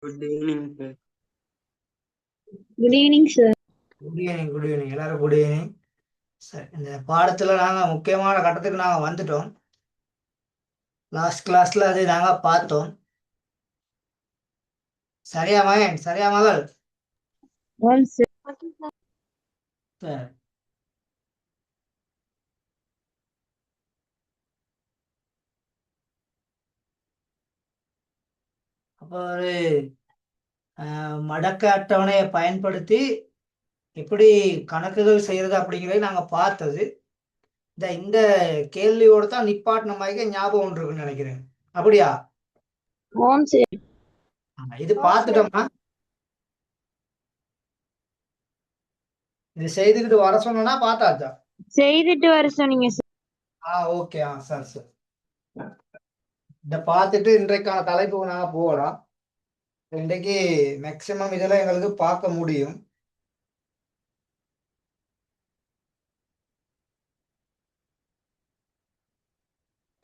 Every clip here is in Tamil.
Good evening, sir. Good evening sir. Good evening, good evening. எல்லாரும் குட் ஈவினிங். சரி, இந்த பாடத்துல நாங்க முக்கியமான கட்டத்துக்கு நாங்க வந்துட்டோம். லாஸ்ட் கிளாஸ்ல அது நாங்க பார்த்தோம். சரியா மகன்? சரியா மகள்? சார். சரி. அப்போ ஒரு மடக்க அட்டவணையை பயன்படுத்தி எப்படி கணக்குகள் செய்யறது அப்படிங்கிறத நாங்க பார்த்தது. இந்த கேள்வியோட தான் நிப்பாட்டின மாதிரி ஞாபகம் ஒன்று இருக்குன்னு நினைக்கிறேன். அப்படியா? ஆம் சார். இது பார்த்துட்டோமா? இது செய்துக்கிட்டு வர சொன்னா பார்த்தாச்சா? செய்துட்டு வர சொன்னீங்க சார். ஓகே. சரி சரி. இதை பார்த்துட்டு இன்றைக்கான தலைப்புக்கு நாங்கள் போகலாம். இன்றைக்கு மேக்சிமம் இதெல்லாம் எங்களுக்கு பார்க்க முடியும்.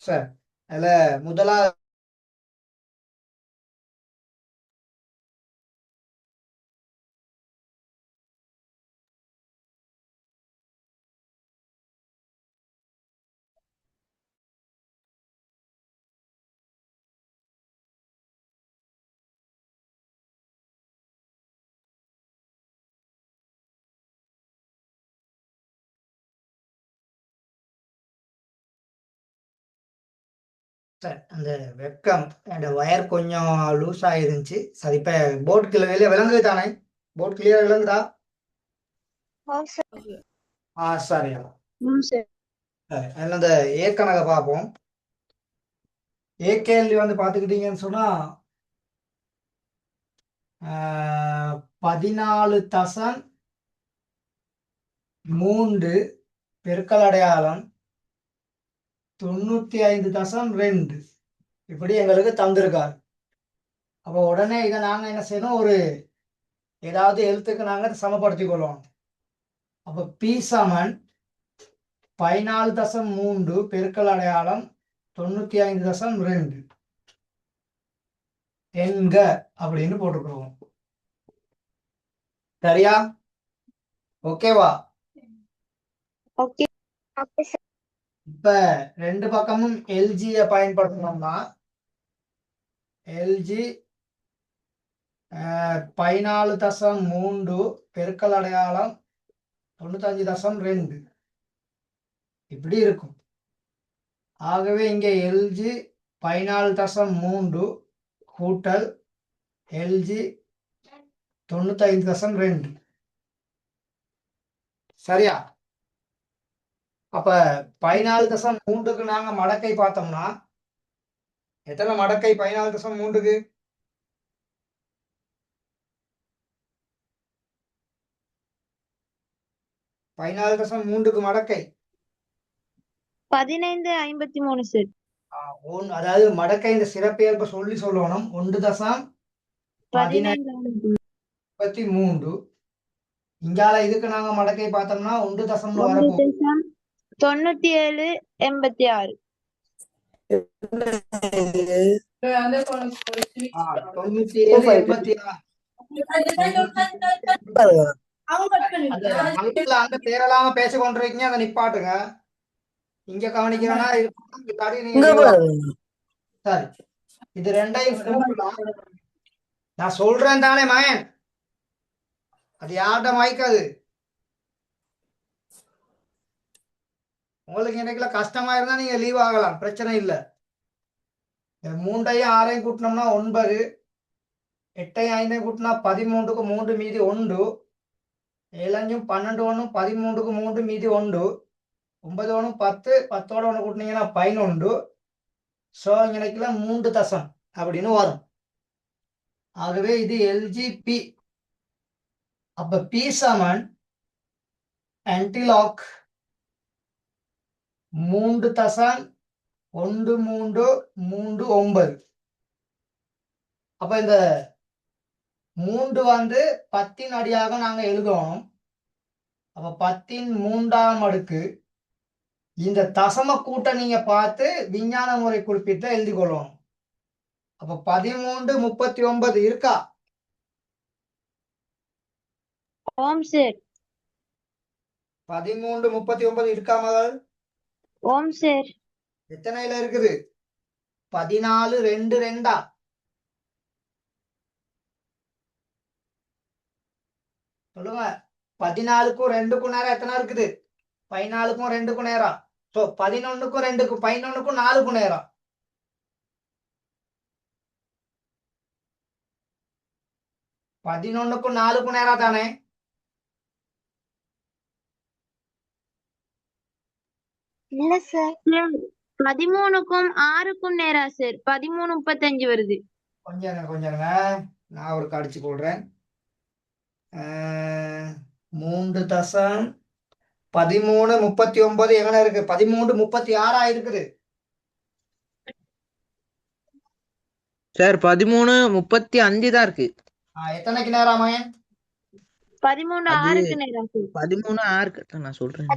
சார், அதில் முதலாவது சார், அந்த வெக்கம் அந்த ஒயர் கொஞ்சம் லூஸ் ஆயிருந்துச்சு. சரி, இப்போ போர்ட் வெளியே விளங்குது தானே? போர்ட் கிளியரா விளங்குதா? சரியா. சார். அதில் அந்த ஏற்கனவே பார்ப்போம். கேள்வி வந்து பார்த்துக்கிட்டீங்கன்னு சொன்னா 14.3 பெருக்கல் அடையாளம் 95.2 இப்படி எங்களுக்கு தந்திருக்காரு. அப்போ உடனே இதை நாங்கள் என்ன செய்யணும், ஒரு ஏதாவது எழுத்துக்கு நாங்கள் சமப்படுத்தி கொள்ளணும். அப்போ பி சமன் 14.3 பெருக்கல் அடையாளம் 95.2 என்க அப்படின்னு போட்டுக்கிறோம். சரியா? ஓகேவா? ஓகே. இப்ப ரெண்டு பக்கமும் எல்ஜியை பயன்படுத்தணும்னா எல்ஜி 14.3 பெருக்கல் அடையாளம் 95.2 இப்படி இருக்கும். ஆகவே இங்க எல்ஜி 14.3 கூட்டல் எல்ஜி 95.2 சரியா? அப்ப 14.3க்கு நாங்க மடக்கை பார்த்தோம்னா எத்தனை மடக்கை 14.3க்கு? 14.3க்கு மடக்கை 15.53 சார். அதாவது மடக்கை இந்த சிறப்பியல்ப சொல்லணும். 1.1553. இங்கால இதுக்கு நாங்க மடக்கை பார்த்தோம்னா 1 வரப்போம். 97.86. 97.86. அந்த தேரலாம பேசி கொண்டிருக்கீங்க, அதை நிப்பாட்டுங்க. இங்க கவனிக்கிறோம்னா சரி, இது ரெண்டையும் நான் சொல்றேன் தானே மயன், அது யார்கிட்ட மைக்காது. உங்களுக்கு எனக்குல கஷ்டமா இருந்தா நீங்க லீவ் ஆகலாம், பிரச்சனை இல்லை. 3ஐயும் 6ஐயும் கூட்டினோம்னா 9, 8ஐயும் 5ஐயும் கூட்டினா 13க்கு 3 மீதி 1, 7 12 1 13க்கு 3 மீதி 1, 9 1 10, 10ஓட 1 கூட்டினீங்கன்னா 11. ஸோ எனக்குல 3 தசம் அப்படின்னு வரும். ஆகவே இது எல்ஜிபி. அப்ப பி சமன் ஆன்டிலாக் 3.1339. அப்ப இந்த 3 வந்து 10 அடியாக நாங்க எழுதணும். அப்ப 10 அடுக்கு இந்த தசம கூட்ட நீங்க பார்த்து விஞ்ஞான முறை குறிப்பிட்ட எழுதி கொள்ளணும். அப்ப 13 39 இருக்கா? ஓம் சார் 13 39 இருக்கா மகள்? ஓம் சார் எத்தனைல இருக்குது? 14 2 2 சொல்லுங்க. 14க்கும் 2க்கும் நேரம் எத்தனை இருக்குது? 14க்கும் 2க்கும் நேரம். ஸோ 11க்கும் 2க்கும் 11க்கும் 4க்கும் நேரம். 11க்கும் 4க்கும் நேரம் தானே? இல்ல சார் 13க்கும் 6க்கும் நேரா சார் 13:35 வருது. கொஞ்சம் நான் ஒரு கடிச்சு போடுறேன். 3 தசம் 13:39 எங்க இருக்கு? 13:36 இருக்குது சார் 13:35 தான் இருக்கு. எத்தனைக்கு நேரம் மகன்? 13:06க்கு நேரா சார் 13:06 நான் சொல்றேன்.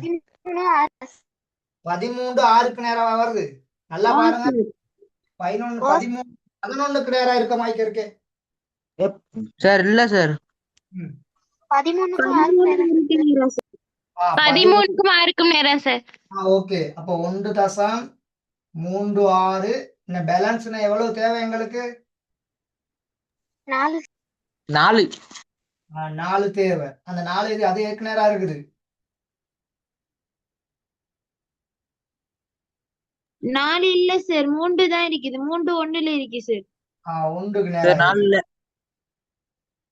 13:06க்கு நேரம் வருது. நல்லா பாருங்க. 11க்கு நேரம் இருக்க மாதிரி இருக்கு. சார் இல்ல சார் 13க்கும் 6க்கும் நேரா சார் 13க்கும் 6க்கும் நேரம் சார். ஓகே. அப்போ 1.36 பேலன்ஸ் எவ்வளவு தேவை எங்களுக்கு? 4 4 தேவை. அந்த 4 இது அது எதுக்கு நேரம் இருக்குது? 4 இல்ல சார் 3 தான் இருக்குது. 3 1ல இருக்கு சார். 1க்கு சார் நேரம் 4 இல்ல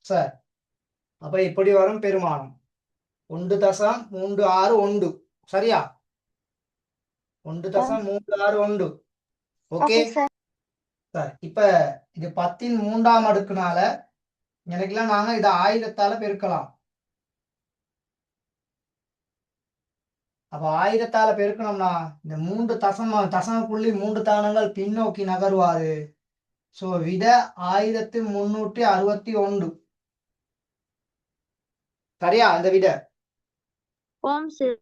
சார். அப்ப இப்படி வரும் பெருமானம் 1.36 சரியா? 1.36 ஓகே சார். இப்ப இது 10ன் 3ஆம் அடுக்குனால எனக்குலாம் நாங்க இதை 1000ஆல பெருக்கலாம். அப்ப 1000ஆல பெருக்கணும்னா இந்த 3 தசம புள்ளி 3 தானங்கள் பின்னோக்கி நகர்வாரு. சோ விட 1361 சரியா? அந்த விட ஓம் சார்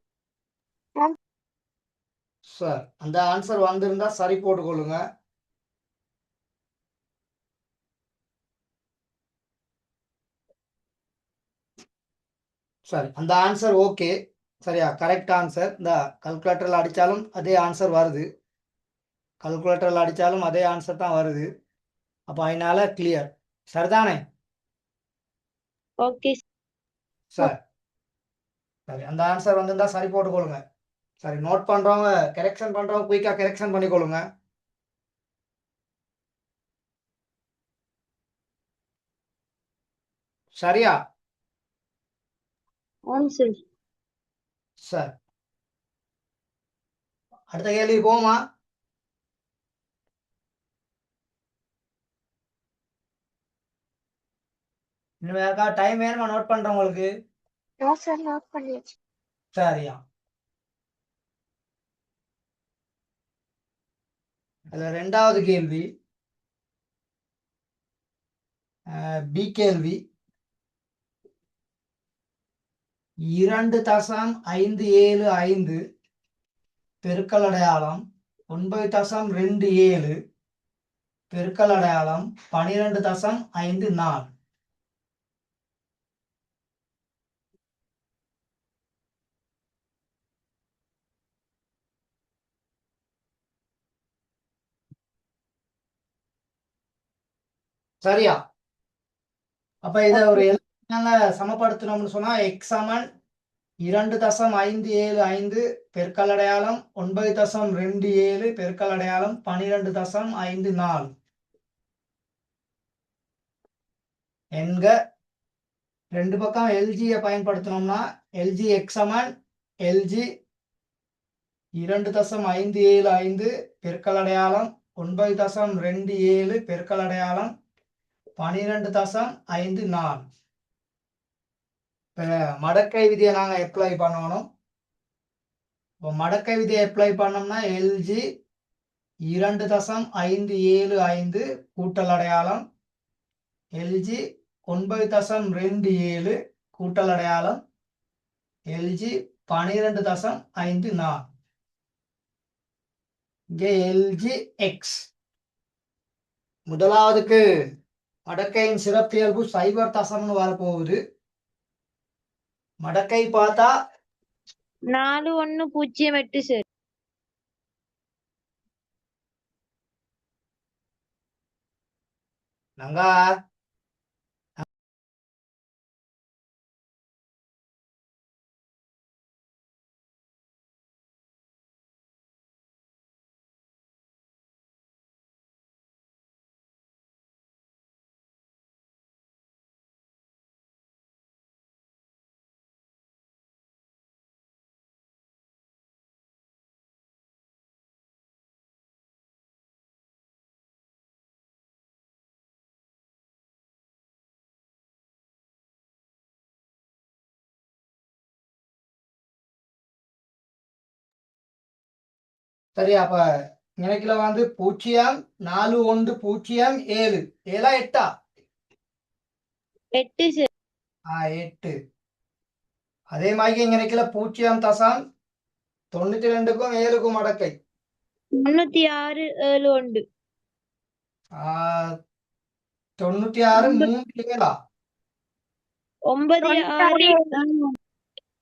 சார் அந்த ஆன்சர் வந்திருந்தா சரி போட்டுக்கொள்ளுங்க. சரி அந்த ஆன்சர் ஓகே சரியா? Correct answer. இந்த கல்குலேட்டர்ல அடிச்சாலும் அதே ஆன்சர் வருது. கல்குலேட்டர்ல அடிச்சாலும் அதே ஆன்சர் தான் வருது. அப்ப அதனால கிளியர் சரிதானே? ஓகே சார் சரி அந்த ஆன்சர் வந்திருந்தா சரி போட்டுக்கொள்ளுங்க. சரி நோட் பண்றவங்க கரெக்ஷன் பண்றவங்க குயிக்கா கரெக்ஷன் பண்ணிக்கொள்ளுங்க. சரியா? ஓம் சார் சார் அடுத்த கேள்வி போமா? இன்னும் யாருக்கா டைம் வேணுமா நோட் பண்றவங்களுக்கு? நோட் பண்ணியாச்சு. சரியா? அதுல 2வது கேள்வி பி கேள்வி 2.575 பெருக்கல் அடையாளம் 9.27 பெருக்கல் அடையாளம் 12.54 சரியா? அப்ப இத ஒரு சமப்படுத்தணும்னு சொன்னா x சமன் 2.575 பெருக்கல் அடையாளம் 9.27 பெருக்கல் அடையாளம் 12.54 என்க. ரெண்டு பக்கம் எல்ஜியை பயன்படுத்தணும்னா எல்ஜி எக்ஸ் சமன் எல்ஜி 2.575 பெருக்கல் அடையாளம் 9.27 பெருக்கல் அடையாளம் 12.54 மடக்கை விதியை நாங்க அப்ளை பண்ணணும். மடக்கை விதியை அப்ளை பண்ணோம்னா எல்ஜி 2.575 கூட்டல் அடையாளம் எல்ஜி 9.27 கூட்டல் அடையாளம் எல்ஜி 12.54 இங்கே எல்ஜி எக்ஸ். முதலாவதுக்கு மடக்கையின் சிறப்பியல்பு 0 தசம்னு வரப்போகுது. மடக்கை பார்த்தா 4108 சார். நங்கா சரி. அப்ப எனக்குல வந்து 04107 7 8 8 சார். 8. அதே மாதிரி எனக்குல 0.92க்கும் 7க்கும் மடக்கை 9671. 96 3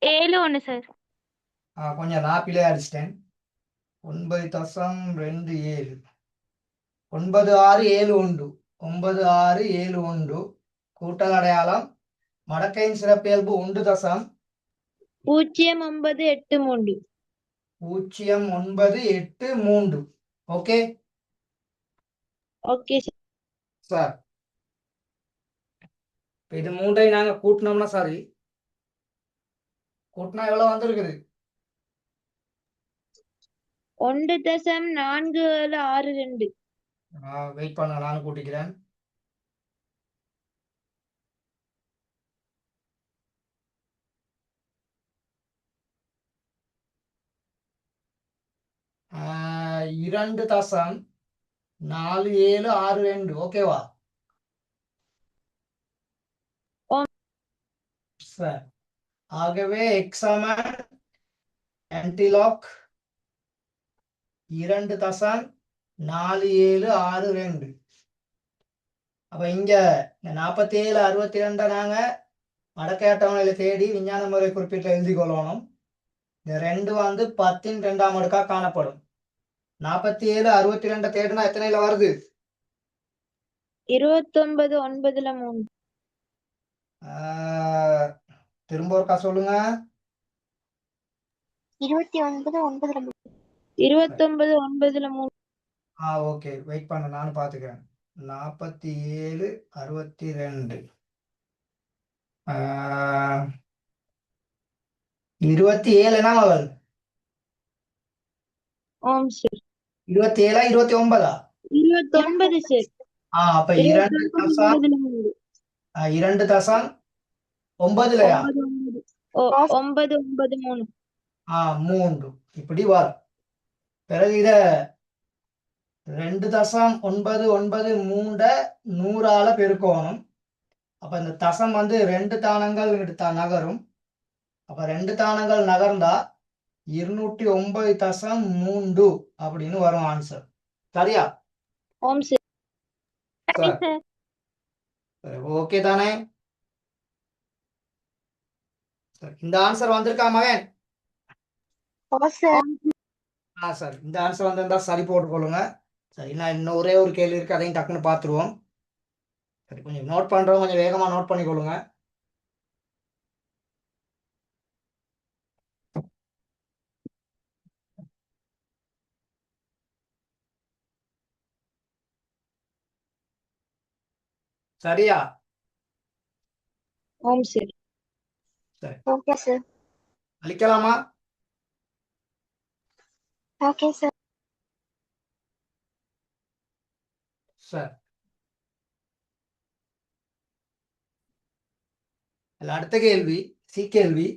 7 9671 சார். கொஞ்சம் நான் பிழை அடிச்சிட்டேன். 9.27 9671 9671 கூட்டல் அடையாளம் மடக்கையின் சிறப்பியல்பு 0983. 1.0983. Okay okay sir. சார், இது மூன்றையும் நாங்க கூட்டினோம்னா சாரி கூட்டினா எவ்வளவு வந்திருக்குது? 1.4762. வெயிட் பண்ண, நானும் கூட்டிக்கிறேன். ஆஹ் 2.4762. ஓகேவா சார்? ஆகவே எக்ஸாமன் ஆன்டிலாக் 2.4762. அப்ப இங்க 4762 நாங்க மடக்கை அட்டவணையில தேடி விஞ்ஞான முறை குறிப்பிட்டு எழுதி கொள்ளணும். இந்த 2 வந்து 10ன் 2ஆம் அடுக்கா காணப்படும். 4762 தேடினா எத்தனைல வருது? 29.903. திரும்ப ஒருக்கா சொல்லுங்க. 29.903. ஓகே, வெயிட் பண்ண, நானும் பாத்துக்கிறேன். 4762 27 என்ன மகள்? ஆம் சார். 27 29? 29 சார். அப்ப 2.9 993. 3 இப்படி வரும். பிறகு இத 2.993 100ஆல பெருக்கணும். அப்ப இந்த தசம் வந்து 2 தானங்கள் நகரும். அப்ப 2 தானங்கள் நகர்ந்தா 209.3 அப்படின்னு வரும் ஆன்சர். சரியா? ஆம் சார். சரி சார். ஓகே தானே? இந்த ஆன்சர் வந்திருக்கா மகன்? சார், இந்த ஆன்சர் வந்திருந்தா சரி போட்டுக்கொள்ளுங்க. சரி, நான் இன்னும் ஒரே ஒரு கேள்வி இருக்கு, அதையும் டக்குன்னு பார்த்துருவோம். சரி, கொஞ்சம் நோட் பண்றோம், கொஞ்சம் வேகமா நோட் பண்ணிக்கொள்ளுங்க. சரியா? ஆம் சார். சரி, ஓகே சார். அழிக்கலாமா? Okay sir. சார், அடுத்த கேள்வி சி கேள்வி.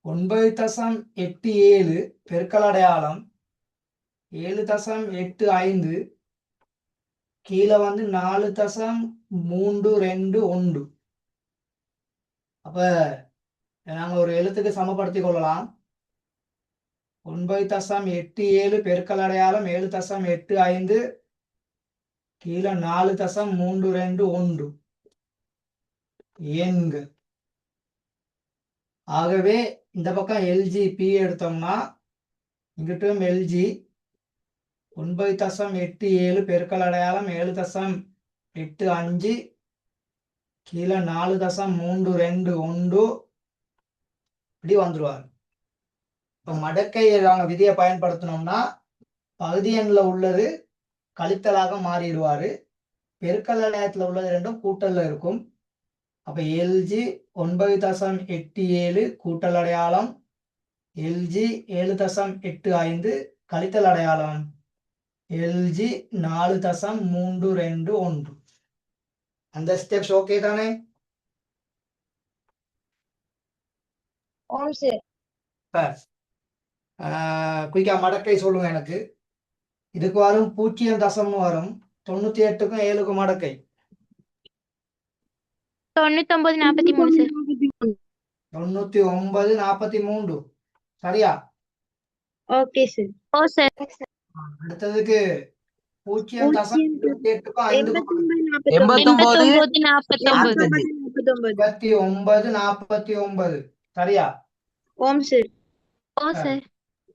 9.87 பெருக்கல் அடையாளம் 7.85 கீழே வந்து 4.321. அப்ப நாங்க ஒரு எழுத்துக்கு சமப்படுத்திக் கொள்ளலாம். 9.87 பெருக்கல் அடையாளம் 7.85 கீழே 4.321. எண்கள். ஆகவே இந்த பக்கம் எல்ஜி பி எடுத்தோம்னா இங்கிட்டும் எல்ஜி 9.87 பெருக்கல் அடையாளம் 7.85 கீழே 4.32 இப்படி வந்துருவார். இப்போ மடக்கை நாங்கள் விதியை பயன்படுத்தினோம்னா பகுதி எண்ணில் உள்ளது கழித்தலாக மாறிடுவாரு. பெருக்கல் அடையாளத்தில் உள்ளது ரெண்டும் கூட்டல்ல இருக்கும். அப்ப எல்ஜி 9.87 கூட்டல் அடையாளம் எல்ஜி 7.85 கழித்தல் அடையாளம் எல்ஜி 4.321. அந்த ஸ்டெப்ஸ் ஓகே தானே? ஓம் சார். குயிக்கா மடக்கை சொல்லுங்க எனக்கு. இதுக்கு வரும் 0 வரும். 98க்கும் 7க்கும் மடக்கை 99 43 சார். 99 43 சரியா? Okay sir. ஓ சார். அடுத்ததுக்கு 0.28க்கும் 5க்கும் 89 49 49 சரியா? ஓம் சார். ஓ சார்.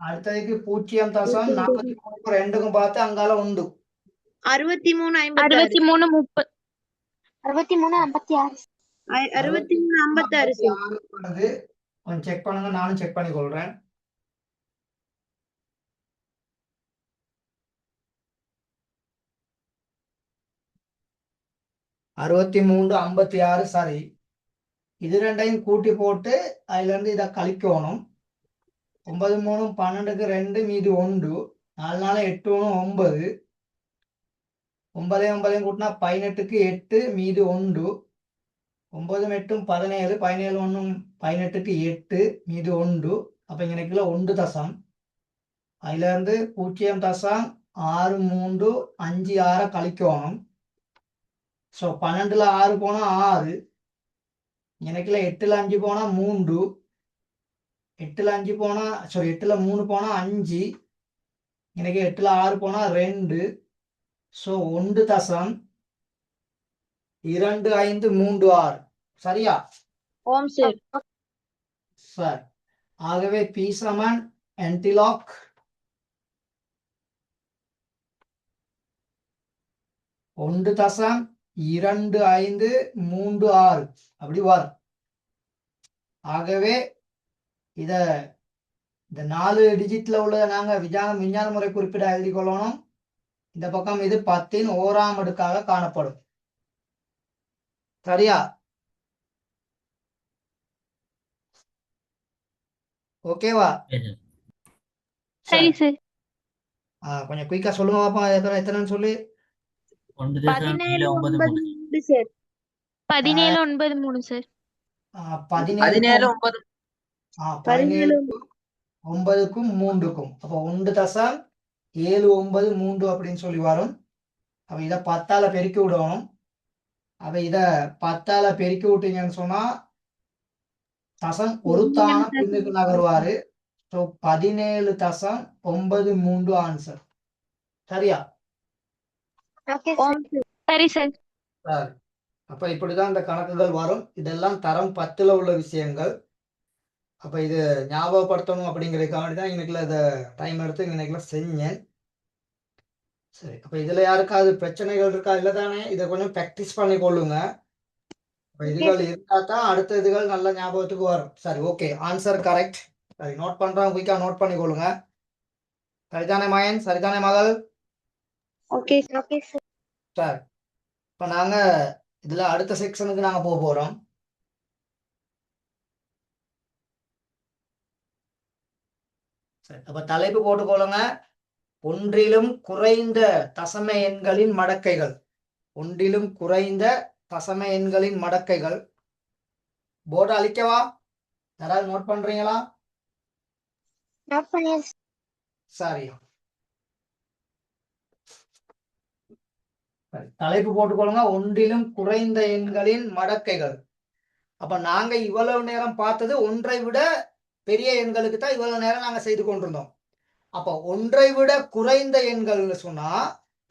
அடுத்ததுக்கு 0.43க்கும் 2க்கும் பார்த்து அங்கால உண்டு 63 63 30 63 56 சார். வருது. கொஞ்சம் செக் பண்ணுங்க, நானும் செக் பண்ணி கொள்றேன். (63 56) சரி. இது ரெண்டையும் கூட்டி போட்டு அதுல இருந்து இதை கழிக்கணும். 9 3 12க்கு 2 மீதி 1 4 4 8 1 9 9 9 கூட்டினா 18க்கு 8 மீதி 1 9 8 17 17 1 18க்கு 8 மீதி 1. அப்ப இங்க நிக்கல 1 தசம். அதுல இருந்து 0.6356 கழிக்கணும். ஸோ 12ல 6 போனா 6, எனக்குல 8ல 5 போனா 3, 8ல 5 போனா 8ல 3 போனா 5, எனக்கு 8ல 6 போனா 2. ஸோ 1.2536 சரியா? ஓம் சார். சார் ஆகவே பி சமன் ஆன்டிலாக் 1.2536 அப்படி வரும். ஆகவே இத இந்த 4 டிஜிட்ல உள்ளதை நாங்க விஞ்ஞான முறை குறிப்பிட எழுதி கொள்ளணும். இந்த பக்கம் இது 10ன் 1ஆம் அடுக்காக காணப்படும் சரியா? ஓகேவா? சரி சார். கொஞ்சம் குயிக்கா சொல்லுங்க பாப்பா, எத்தனைன்னு சொல்லி. 17 9 சார். 17 9 3 சார். 17 9 17க்கும் 9க்கும் 3க்கும் அப்போ 1.79 அப்படின்னு சொல்லி வரும். அப்ப இதை 10ஆல பெருக்கி விடணும். அப்ப இத 10ஆல பெருக்கி விட்டீங்கன்னு சொன்னா தசம் ஒருத்தான பின்னுக்கு நகருவாரு. ஸோ 17.93 ஆன்சர் சரியா? சரி சார். அப்ப இப்படிதான் இந்த கணக்குகள் வரும். இதெல்லாம் தரம் 10ல உள்ள விஷயங்கள். அப்ப இது ஞாபகப்படுத்தணும் அப்படிங்கிறதுக்காக தான் இன்னைக்குள்ள இதை டைம் எடுத்து இன்னைக்குள்ள செஞ்சேன். சரி, அப்ப இதுல யாருக்காவது பிரச்சனைகள் இருக்கா? இல்லை தானே? இதை கொஞ்சம் ப்ராக்டிஸ் பண்ணி கொள்ளுங்க. இதுகள் இருந்தா தான் அடுத்த இதுகள் நல்ல ஞாபகத்துக்கு வரும். சரி, ஓகே, ஆன்சர் கரெக்ட். சரி, நோட் பண்றேன், குயிக்கா நோட் பண்ணி கொள்ளுங்க. சரிதானே மயன்? சரிதானே மகள்? Okay okay sir. சரி, இப்ப நாங்க இதுல அடுத்த செக்ஷனுக்கு நாங்க போக போறோம். சரி, அப்ப தலைப்பு போட்டுக்கொள்ளுங்க. ஒன்றிலும் குறைந்த தசம எண்களின் மடக்கைகள். ஒன்றிலும் குறைந்த தசம எண்களின் மடக்கைகள். போர்டு அழிக்கவா? யாராவது நோட் பண்றீங்களா? சரி, தலைப்பு போட்டுக்கொள்ளுங்க. ஒன்றிலும் குறைந்த எண்களின் மடக்கைகள். அப்ப நாங்க இவ்வளவு நேரம் பார்த்தது ஒன்றை விட பெரிய எண்களுக்கு தான் இவ்வளவு நேரம் நாங்க செய்து கொண்டிருந்தோம். அப்ப ஒன்றை விட குறைந்த எண்கள்னு சொன்னா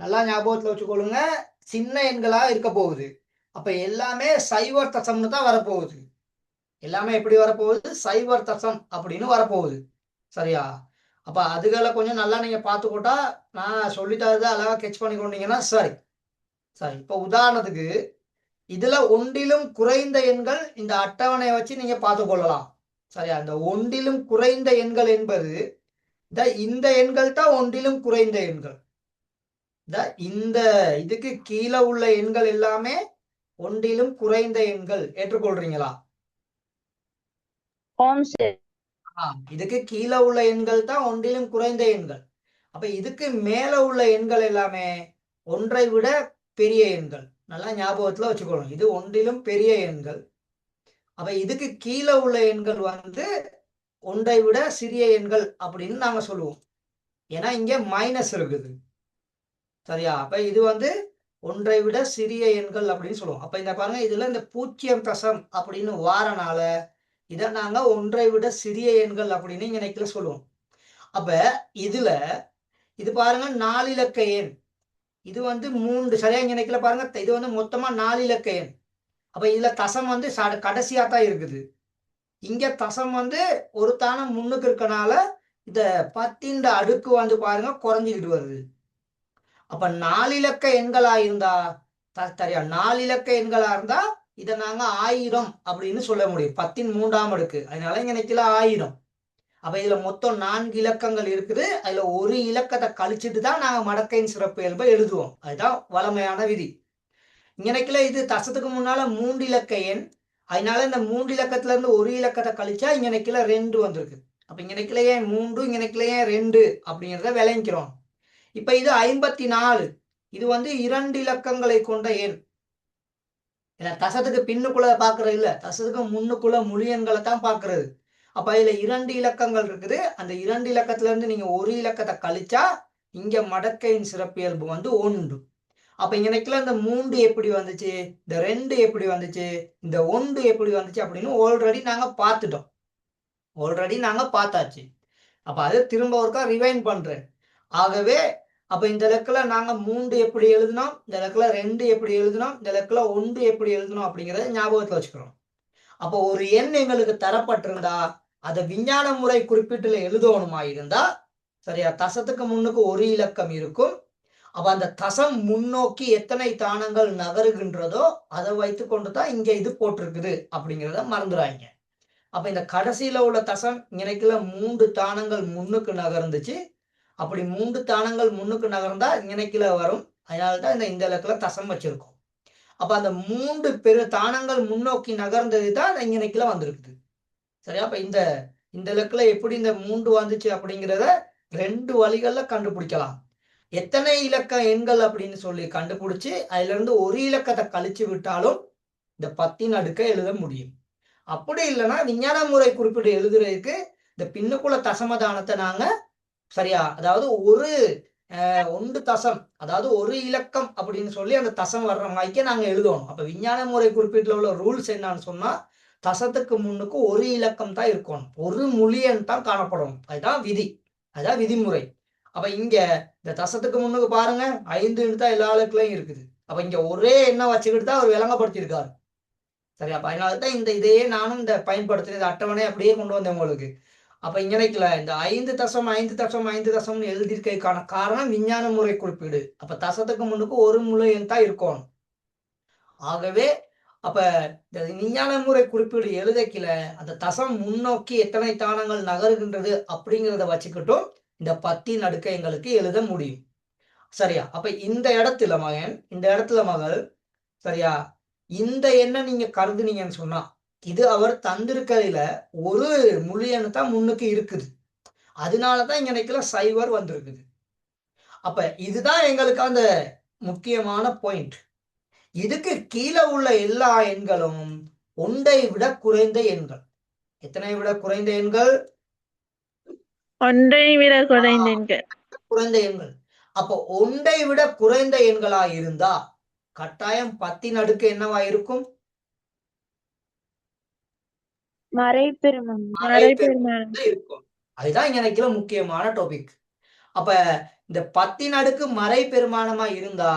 நல்லா ஞாபகத்துல வச்சுக்கொள்ளுங்க, சின்ன எண்களா இருக்க போகுது. அப்ப எல்லாமே சைவர் தசம்னு தான் வரப்போகுது. எல்லாமே எப்படி வரப்போகுது? சைவர் தசம் அப்படின்னு வரப்போகுது. சரியா? அப்ப அதுகளை கொஞ்சம் நல்லா நீங்க பார்த்துக்கிட்டா, நான் சொல்லித்தரதை அழகா கெச் பண்ணி கொண்டீங்கன்னா சரி. சரி, இப்ப உதாரணத்துக்கு இதுல ஒன்றிலும் குறைந்த எண்கள் இந்த அட்டவணையை வச்சு நீங்க பார்த்து கொள்ளலாம். சரியா? இந்த ஒன்றிலும் குறைந்த எண்கள் என்பது இந்த எண்கள் தான் ஒன்றிலும் குறைந்த எண்கள். இந்த இதுக்கு கீழே உள்ள எண்கள் எல்லாமே ஒன்றிலும் குறைந்த எண்கள். ஏற்றுக்கொள்றீங்களா? ஆம் சார். இதுக்கு கீழே உள்ள எண்கள் தான் ஒன்றிலும் குறைந்த எண்கள். அப்ப இதுக்கு மேல உள்ள எண்கள் எல்லாமே ஒன்றை விட பெரிய எண்கள். நல்லா ஞாபகத்துல வச்சுக்கணும். இது ஒன்றிலும் பெரிய எண்கள். அப்ப இதுக்கு கீழே உள்ள எண்கள் ஒன்றை விட சிறிய எண்கள் அப்படின்னு நாங்க சொல்லுவோம். ஏன்னா இங்க மைனஸ் இருக்குது. சரியா? அப்ப இது ஒன்றை விட சிறிய எண்கள் அப்படின்னு சொல்லுவோம். அப்ப இந்த பாருங்க, இதுல இந்த 0 அப்படின்னு வாரனால இதை நாங்க ஒன்றை விட சிறிய எண்கள் அப்படின்னு இங்க சொல்லுவோம். அப்ப இதுல இது பாருங்க 4 இலக்க எண். இது 3 சரியா இங்க பாருங்க. இது மொத்தமா 4 இலக்க எண். அப்ப இதுல தசம் கடைசியா தான் இருக்குது. இங்க தசம் ஒரு தானம் முன்னுக்கு இருக்கனால இந்த 10 அடுக்கு பாருங்க குறைஞ்சிக்கிட்டு வருது. அப்ப 4 இலக்க எண்களா இருந்தா சரியா, 4 இலக்க எண்களா இருந்தா இதை நாங்க 1000 அப்படின்னு சொல்ல முடியும். 10 அடுக்கு. அதனால இங்க 1000. அப்ப இதுல மொத்தம் 4 இலக்கங்கள் இருக்குது. அதுல ஒரு இலக்கத்தை கழிச்சுட்டு தான் நாங்க மடக்கையின் சிறப்பு இயல்பை எழுதுவோம். அதுதான் வழமையான விதி. இங்க இது தசத்துக்கு முன்னால 3 இலக்க எண். அதனால இந்த 3 இலக்கத்துல இருந்து ஒரு இலக்கத்தை கழிச்சா இங்க 2 வந்திருக்கு. அப்ப இங்க ஏன் 3, இங்க ஏன் 2 அப்படிங்கிறத விளங்கிக்கிறோம். இப்ப இது 54. இது 2 இலக்கங்களை கொண்ட எண். தசத்துக்கு பின்னுக்குள்ள பாக்குறது இல்ல, தசத்துக்கு முன்னுக்குள்ள முழு எண்களை தான் பாக்குறது. அப்ப இதுல 2 இலக்கங்கள் இருக்குது. அந்த 2 இலக்கத்துல இருந்து நீங்க ஒரு இலக்கத்தை கழிச்சா இங்க மடக்கையின் சிறப்பியல்பு 1. அப்ப இங்க இந்த 3 எப்படி வந்துச்சு, இந்த 2 எப்படி வந்துச்சு, இந்த 1 எப்படி வந்துச்சு அப்படின்னு ஆல்ரெடி நாங்க பார்த்துட்டோம். ஆல்ரெடி நாங்க பார்த்தாச்சு. அப்ப அதை திரும்ப ஒருக்கா ரிவைண்ட் பண்றேன். ஆகவே அப்ப இந்த இலக்குல நாங்க 3 எப்படி எழுதினோம், இந்த இலக்குல 2 எப்படி எழுதினோம், இந்த இலக்குல 1 எப்படி எழுதினோம் அப்படிங்கறத ஞாபகத்துல வச்சுக்கிறோம். அப்போ ஒரு எண் எங்களுக்கு தரப்பட்டிருந்தா அதை விஞ்ஞான முறை குறிப்பீட்டுல எழுதணுமா இருந்தா சரியா, தசத்துக்கு முன்னுக்கு ஒரு இலக்கம் இருக்கும். அப்ப அந்த தசம் முன்னோக்கி எத்தனை தானங்கள் நகருகின்றதோ அதை வைத்து கொண்டுதான் இங்க இது போட்டிருக்குது அப்படிங்கிறத மறந்துடாங்க. அப்ப இந்த கடைசியில உள்ள தசம் இங்கனைக்குள்ள 3 தானங்கள் முன்னுக்கு நகர்ந்துச்சு. அப்படி 3 தானங்கள் முன்னுக்கு நகர்ந்தா இங்கனைக்குள்ள வரும். அதனாலதான் இந்த இலக்குல தசம் வச்சிருக்கோம். அப்ப அந்த 3 பெரு தானங்கள் முன்னோக்கி நகர்ந்தது தான் இங்கனைக்குள்ள வந்திருக்குது. சரியா? அப்ப இந்த இலக்குல எப்படி இந்த 3 வந்துச்சு அப்படிங்கிறத 2 வழிகள்ல கண்டுபிடிக்கலாம். எத்தனை இலக்க எண்கள் அப்படின்னு சொல்லி கண்டுபிடிச்சு அதுல இருந்து ஒரு இலக்கத்தை கழிச்சு விட்டாலும் இந்த 10 அடுக்கை எழுத முடியும். அப்படி இல்லைன்னா விஞ்ஞான முறை குறிப்பிட்டு எழுதுறதுக்கு இந்த பின்னுக்குள்ள தசமதானத்தை நாங்க சரியா, அதாவது ஒன்று தசம், அதாவது ஒரு இலக்கம் அப்படின்னு சொல்லி அந்த தசம் வர்ற மாதிரிக்கே நாங்க எழுதணும். அப்ப விஞ்ஞான முறை குறிப்பீட்டுல உள்ள ரூல்ஸ் என்னன்னு சொன்னா தசத்துக்கு முன்னுக்கு ஒரு இலக்கம் தான் இருக்கணும், ஒரு முழு எண் தான் காணப்படும். அதுதான் விதி, அதுதான் விதிமுறை. அப்ப இங்க இந்த தசத்துக்கு முன்னுக்கு பாருங்க 5 தான் எல்லா இலக்குலயும் இருக்குது. அப்ப இங்க ஒரே எண்ணெய் வச்சுக்கிட்டு தான் அவர் விளங்கப்படுத்தியிருக்காரு. சரி, அப்ப அதனாலதான் இதையே நானும் இந்த பயன்படுத்தின அட்டவணை அப்படியே கொண்டு வந்தேன் உங்களுக்கு. அப்ப இங்க இந்த 5.5.5 எழுதியிருக்கான காரணம் விஞ்ஞான முறை குறிப்பீடு. அப்ப தசத்துக்கு முன்னுக்கு ஒரு முழு எண் தான் இருக்கணும். ஆகவே அப்ப இந்த விஞ்ஞான முறை குறிப்பீடு எழுதக்கில அந்த தசம் முன்னோக்கி எத்தனை தானங்கள் நகருகின்றது அப்படிங்கிறத வச்சுக்கிட்டும் இந்த 10 அடுக்கை எங்களுக்கு எழுத முடியும். சரியா? அப்ப இந்த இடத்துல மகள் சரியா, இந்த எண்ணை நீங்க கருதுனீங்கன்னு சொன்னா இது அவர் தந்திருக்கிறதுல ஒரு முழு எண்ணு தான் முன்னுக்கு இருக்குது. அதனாலதான் இங்க சைவர் வந்திருக்குது. அப்ப இதுதான் எங்களுக்கு அந்த முக்கியமான பாயிண்ட். இதுக்கு கீழே உள்ள எல்லா எண்களும் ஒன்றை விட குறைந்த எண்கள். எத்தனை விட குறைந்த எண்கள்? ஒன்றை விட குறைந்த எண்கள். குறைந்த எண்கள். அப்போ ஒன்றை விட குறைந்த எண்களா இருந்தா கட்டாயம் 10 அடுக்கு என்னவா இருக்கும்? மறைபெருமானம் இருக்கும். அதுதான் இங்க முக்கியமான டாபிக். அப்ப இந்த 10 அடுக்கு மறை பெருமானமா இருந்தா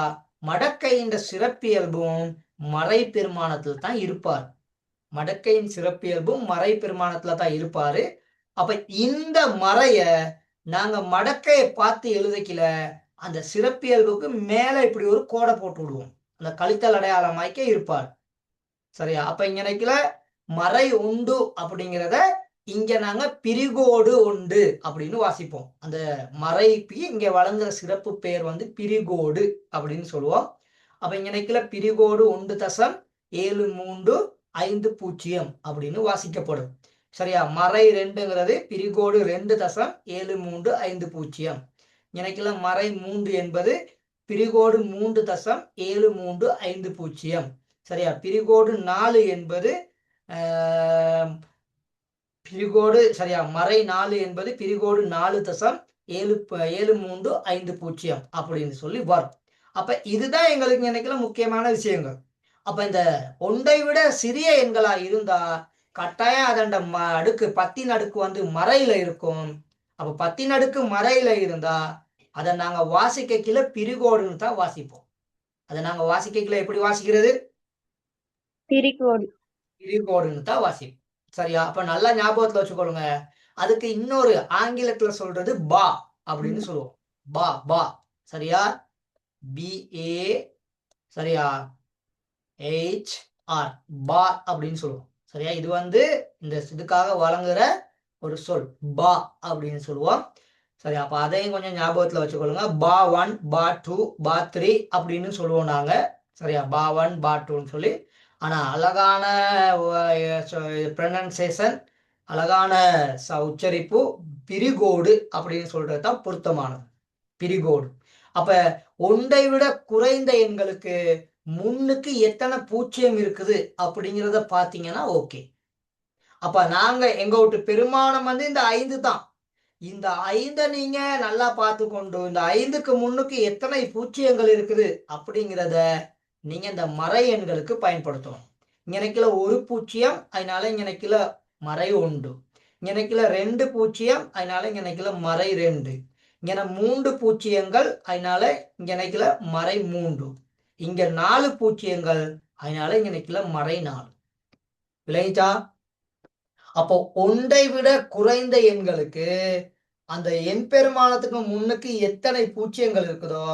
மடக்கையின் சிறப்பியல்பும் மறை பெருமானத்தில் தான் இருப்பார். மடக்கையின் சிறப்பியல்பும் மறை பெருமானத்துல தான் இருப்பாரு. அப்ப இந்த மறைய நாங்க மடக்கையை பார்த்து எழுதிக்கல, அந்த சிறப்பியல்புக்கு மேல இப்படி ஒரு கோடை போட்டு விடுவோம். அந்த கழித்தல் அடையாளமாய்க்கே இருப்பார். சரியா? அப்ப இங்க நினைக்கல மறை உண்டு அப்படிங்கிறத இங்க நாங்க பிரிகோடு உண்டு அப்படின்னு வாசிப்போம். அந்த மறைக்கு இங்க வழங்குற சிறப்பு பெயர் வந்து பிரிகோடு அப்படின்னு சொல்லுவோம். அப்ப இங்க நினைக்கல பிரிகோடு 1.7350 அப்படின்னு வாசிக்கப்படும். சரியா? மறை 2ங்கிறது பிரிகோடு 2.7350. நினைக்கல மறை 3 என்பது பிரிகோடு 3.7350. சரியா? பிரிகோடு 4 என்பது பிரிகோடு சரியா மறை 4 என்பது பிரிகோடு 4.7350 அப்படின்னு சொல்லி வரும். அப்ப இதுதான் எங்களுக்கு நினைக்கல முக்கியமான விஷயங்கள். அப்ப இந்த ஒன்றை விட சிறிய எண்களா இருந்தா கட்டாயம் அதண்ட அடுக்கு 10 அடுக்கு வந்து மறையில இருக்கும். அப்ப 10 அடுக்கு மறையில இருந்தா அதை நாங்க வாசிக்கல பிரிகோடுன்னு தான் வாசிப்போம். அதை நாங்க வாசிக்கல எப்படி வாசிக்கிறது? பிரிகோடுன்னு தான் வாசிப்போம். சரியா? அப்ப நல்லா ஞாபகத்துல வச்சுக்கொள்ளுங்க. அதுக்கு இன்னொரு ஆங்கிலத்துல சொல்றது பா அப்படின்னு சொல்லுவோம். பா பா சரியா? BA சரியா? HR பா அப்படின்னு சொல்லுவோம். சரியா? இது வந்து இந்த இதுக்காக வழங்குற ஒரு சொல் பா அப்படின்னு சொல்லுவோம். சரி, அப்ப அதையும் கொஞ்சம் ஞாபகத்துல வச்சுக்கொள்ளுங்க. பா 1 பா 2 பா 3 அப்படின்னு சொல்லுவோம் நாங்க. சரியா? பா 1 பா 2ன்னு சொல்லி. ஆனா அழகான ப்ரொனன்சியேஷன், அழகான உச்சரிப்பு பிரிகோடு அப்படின்னு சொல்றது தான் பொருத்தமானது. பிரிகோடு. அப்ப ஒன்றை விட குறைந்த எண்களுக்கு முன்னுக்கு எத்தனை பூஜ்ஜியம் இருக்குது அப்படிங்கிறத பாத்தீங்கன்னா ஓகே. அப்ப நாங்க எங்க விட்டு பெருமானம் வந்து இந்த 5 தான். இந்த 5 நீங்க நல்லா பார்த்து கொண்டு இந்த 5க்கு முன்னுக்கு எத்தனை பூஜ்ஜியங்கள் இருக்குது அப்படிங்கிறத நீங்க இந்த மறை எண்களுக்கு பயன்படுத்தணும். இங்கனைக்குல 1 பூஜ்ஜியம், அதனால இங்கனைக்குல மறை 1. இங்கனைக்குல 2 பூஜ்ஜியம், அதனால இங்கனைக்குல மறை 2. இங்க 3 பூஜ்ஜியங்கள், அதனால இங்கனைக்குல மறை 3. இங்க 4 பூஜ்ஜியங்கள், அதனால இங்கனைக்குல மறை 4. விளங்கிச்சா? அப்போ ஒன்றை விட குறைந்த எண்களுக்கு அந்த எண் பெருமானத்துக்கு முன்னுக்கு எத்தனை பூஜ்ஜியங்கள் இருக்குதோ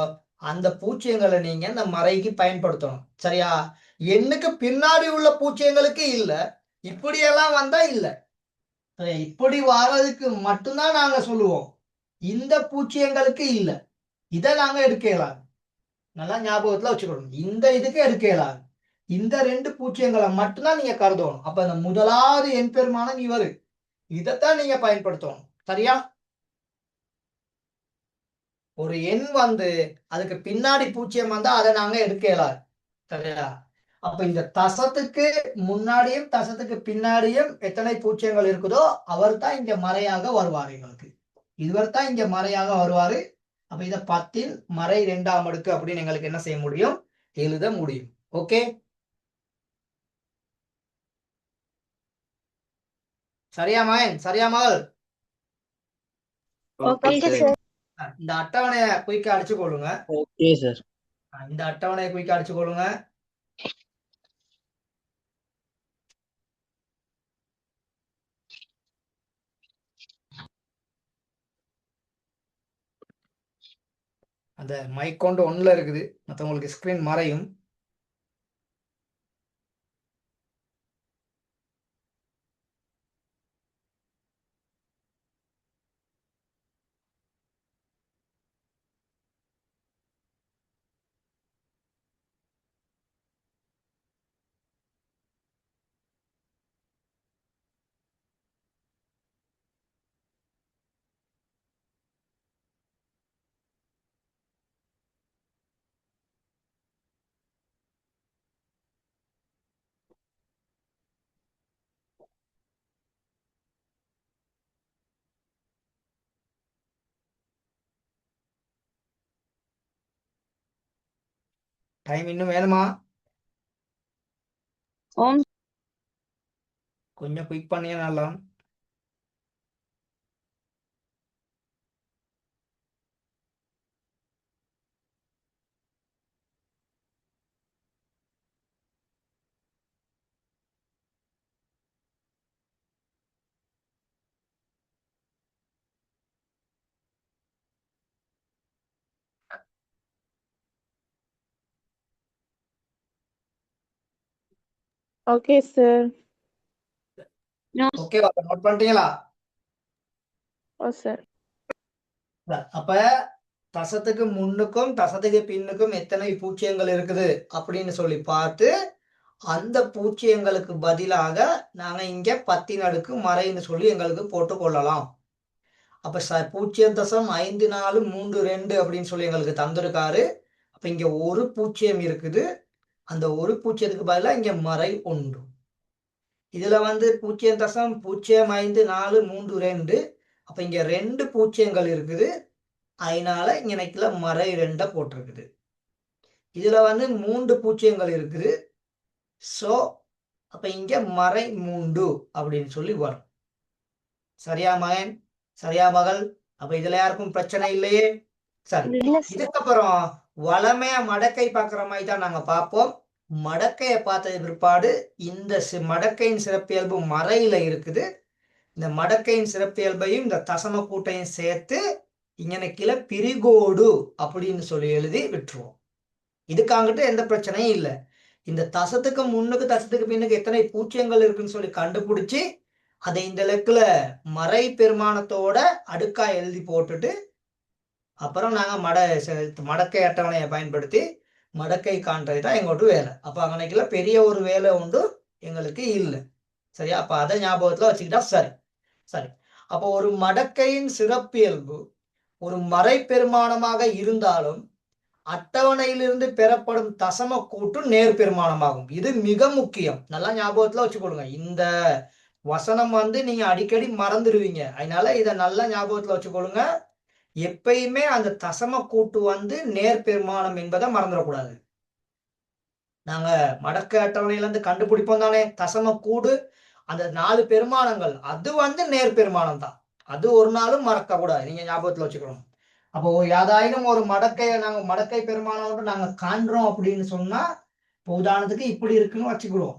அந்த பூஜ்ஜியங்களை நீங்க இந்த மறைக்கு பயன்படுத்தணும். சரியா? எண்ணுக்கு பின்னாடி உள்ள பூஜ்ஜியங்களுக்கு இல்ல, இப்படியெல்லாம் வந்தா இல்ல. இப்படி வர்றதுக்கு மட்டும்தான் நாங்க சொல்லுவோம். இந்த பூஜ்ஜியங்களுக்கு இல்ல, இதை நாங்க எடுக்கலாம். நல்லா ஞாபகத்துல வச்சுக்கணும். இந்த இதுக்கு எடுக்கலாம். இந்த 2 பூஜ்ஜியங்களை மட்டும்தான் நீங்க கருதணும். அப்ப இந்த முதலாவது எண் பெருமானம் இவரு, இதைத்தான் நீங்க பயன்படுத்தணும். சரியா? ஒரு எண் வந்து அதுக்கு பின்னாடி பூஜ்ஜியம் வந்தா அதை நாங்க எடுக்கலாம். சரியா? அப்ப இந்த தசத்துக்கு முன்னாடியும் தசத்துக்கு பின்னாடியும் எத்தனை பூஜ்ஜியங்கள் இருக்குதோ அவர் தான் இங்க மறையாக வருவார். எங்களுக்கு இவர் தான் இங்க மறையாக வருவாரு. அப்ப இத 10 மறை 2ஆம் அடுக்கு அப்படின்னு எங்களுக்கு என்ன செய்ய முடியும்? எழுத முடியும். ஓகே, சரியா மகன்? சரியா மகள்? இந்த அட்டவணையை குயிக்கா அடிச்சு கொள்ளுங்க. Okay sir. இந்த அட்டவணையை குயிக்கா அடிச்சு கொள்ளுங்க. அந்த மைக் கொண்டு 1ல இருக்குது, மற்றவங்களுக்கு ஸ்கிரீன் மறையும். டைம் இன்னும் வேணுமா? கொஞ்சம் குயிக் பண்ணியா நல்லா. Okay sir. நோ ஓகேவா? நோட் பண்ணிட்டீங்களா? ஓ சார். அப்ப தசத்துக்கு முன்னுக்கும் தசத்துக்கு பின்னுக்கும் எத்தனை பூஜ்ஜியங்கள் இருக்குது அப்படின்னு சொல்லி பார்த்து அந்த பூஜ்ஜியங்களுக்கு பதிலாக நாங்க இங்க 10 மறைன்னு சொல்லி எங்களுக்கு போட்டு கொள்ளலாம். அப்ப 0.5432 அப்படின்னு சொல்லி எங்களுக்கு தந்திருக்காரு. அப்ப இங்க ஒரு பூஜ்ஜியம் இருக்குது. அந்த ஒரு பூஜ்ஜியத்துக்கு பதிலா இங்க மறை 1. இதுல 0.0542. அப்ப இங்க 2 பூஜ்ஜியங்கள் இருக்குது. அதனால இங்க எனக்குல மறை 2 போட்டிருக்குது. இதுல 3 பூஜ்ஜியங்கள் இருக்குது. சோ அப்ப இங்க மறை 3 அப்படின்னு சொல்லி வரும். சரியா மகன்? சரியா மகள்? அப்ப இதுல யாருக்கும் பிரச்சனை இல்லையே? சரி, இல்ல சார். இதுக்கப்புறம் வளமையா மடக்கை பார்க்குற மாதிரி தான் நாங்க பார்ப்போம். மடக்கையை பார்த்த பிற்பாடு இந்த மடக்கையின் சிறப்பியல்பு மறையில இருக்குது. இந்த மடக்கையின் சிறப்பியல்பையும் இந்த தசம கூட்டையும் சேர்த்து இங்கன கீழே பிரிகோடு அப்படின்னு சொல்லி எழுதி விட்டுருவோம். இதுக்காங்கிட்ட எந்த பிரச்சனையும் இல்லை. இந்த தசத்துக்கு முன்னுக்கு தசத்துக்கு பின்னுக்கு எத்தனை பூஜ்ஜியங்கள் இருக்குன்னு சொல்லி கண்டுபிடிச்சி அதை இந்த லெக்கில் மறை பெருமானத்தோட அடுக்கா எழுதி போட்டுட்டு அப்புறம் நாங்கள் மடக்கை அட்டவணையை பயன்படுத்தி மடக்கை காண்றது தான் எங்களோட வேலை. அப்போ அங்கனைக்குள்ள பெரிய ஒரு வேலை உண்டு எங்களுக்கு இல்லை. சரியா? அப்போ அதை ஞாபகத்தில் வச்சுக்கிட்டா சரி. சரி, அப்போ ஒரு மடக்கையின் சிறப்பியல்பு ஒரு மறை பெருமானமாக இருந்தாலும் அட்டவணையிலிருந்து பெறப்படும் தசம கூட்டு நேர் பெருமானமாகும். இது மிக முக்கியம். நல்லா ஞாபகத்துல வச்சுக்கொள்ளுங்க. இந்த வசனம் நீங்க அடிக்கடி மறந்துடுவீங்க. அதனால இதை நல்லா ஞாபகத்துல வச்சுக்கொள்ளுங்க. எப்பயுமே அந்த தசம கூட்டு நேர் பெருமானம் என்பதை மறந்துடக்கூடாது. நாங்க மடக்க அட்டவணையில இருந்து கண்டுபிடிப்போம் தானே தசம கூடு. அந்த 4 பெருமானங்கள் அது நேர் பெருமானம் தான். அது ஒரு நாளும் மறக்க கூடாது. நீங்க ஞாபகத்துல வச்சுக்கணும். அப்போ யாதாயினும் ஒரு மடக்கையை நாங்க மடக்கை பெருமானம் நாங்க காண்றோம் அப்படின்னு சொன்னா, இப்போ உதாரணத்துக்கு இப்படி இருக்குன்னு வச்சுக்கிடுவோம்.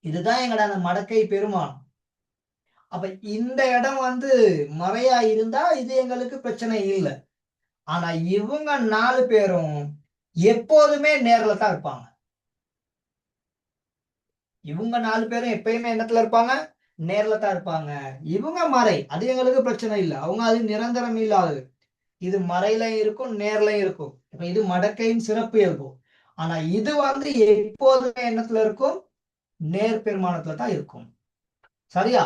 இதுதான் எங்களோட அந்த மடக்கை பெருமானம். அப்ப இந்த இடம் மறையா இருந்தா இது எங்களுக்கு பிரச்சனை இல்லை. ஆனா இவங்க 4 பேரும் எப்போதுமே நேர்ல தான் இருப்பாங்க. இவங்க 4 பேரும் எப்பயுமே என்னத்துல இருப்பாங்க? நேர்ல தான் இருப்பாங்க. இவங்க மறை, அது எங்களுக்கு பிரச்சனை இல்லை. அவங்க அது நிரந்தரம் இல்லாதது. இது மறையிலையும் இருக்கும், நேர்லையும் இருக்கும். இப்ப இது மடக்கையின் சிறப்பு இயல்பு. ஆனா இது எப்போதுமே எண்ணத்துல இருக்கும்? நேர் பெருமானத்துல தான் இருக்கும். சரியா?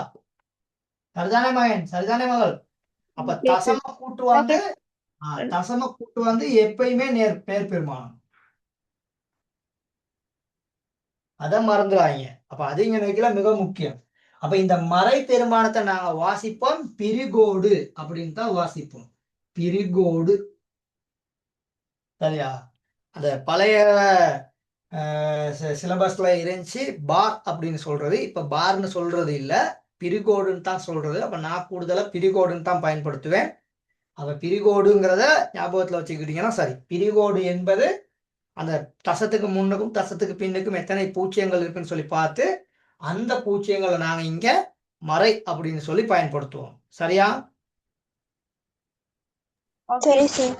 சரிதானே மகன்? சரிதானே மகள்? அப்ப தசம கூட்டு தசம கூட்டு எப்பயுமே நேர் பெருமானம். அத மறந்துடாங்க. அப்ப அது இங்க வைக்கல மிக முக்கியம். அப்ப இந்த மறை பெருமானத்தை நாங்க வாசிப்போம் பிரிகோடு அப்படின்னு தான் வாசிப்போம். பிரிகோடு. சரியா? அந்த பழைய சிலபஸ்ல இருந்துச்சு பார் அப்படின்னு சொல்றது. இப்ப பார்னு சொல்றது இல்ல, பிரிகோடுன்னு தான் சொல்றது. அப்ப நான் கூடுதலா பிரிகோடுன்னு தான் பயன்படுத்துவேன். அப்ப பிரிகோடுங்கிறத ஞாபகத்துல வச்சுக்கிட்டீங்கன்னா சரி. பிரிகோடு என்பது அந்த தசத்துக்கு முன்னுக்கும் தசத்துக்கு பின்னுக்கும் எத்தனை பூச்சியங்கள் இருக்குன்னு சொல்லி பார்த்து அந்த பூச்சியங்களை நாங்க இங்க மறை அப்படின்னு சொல்லி பயன்படுத்துவோம். சரியா? சரி சார்.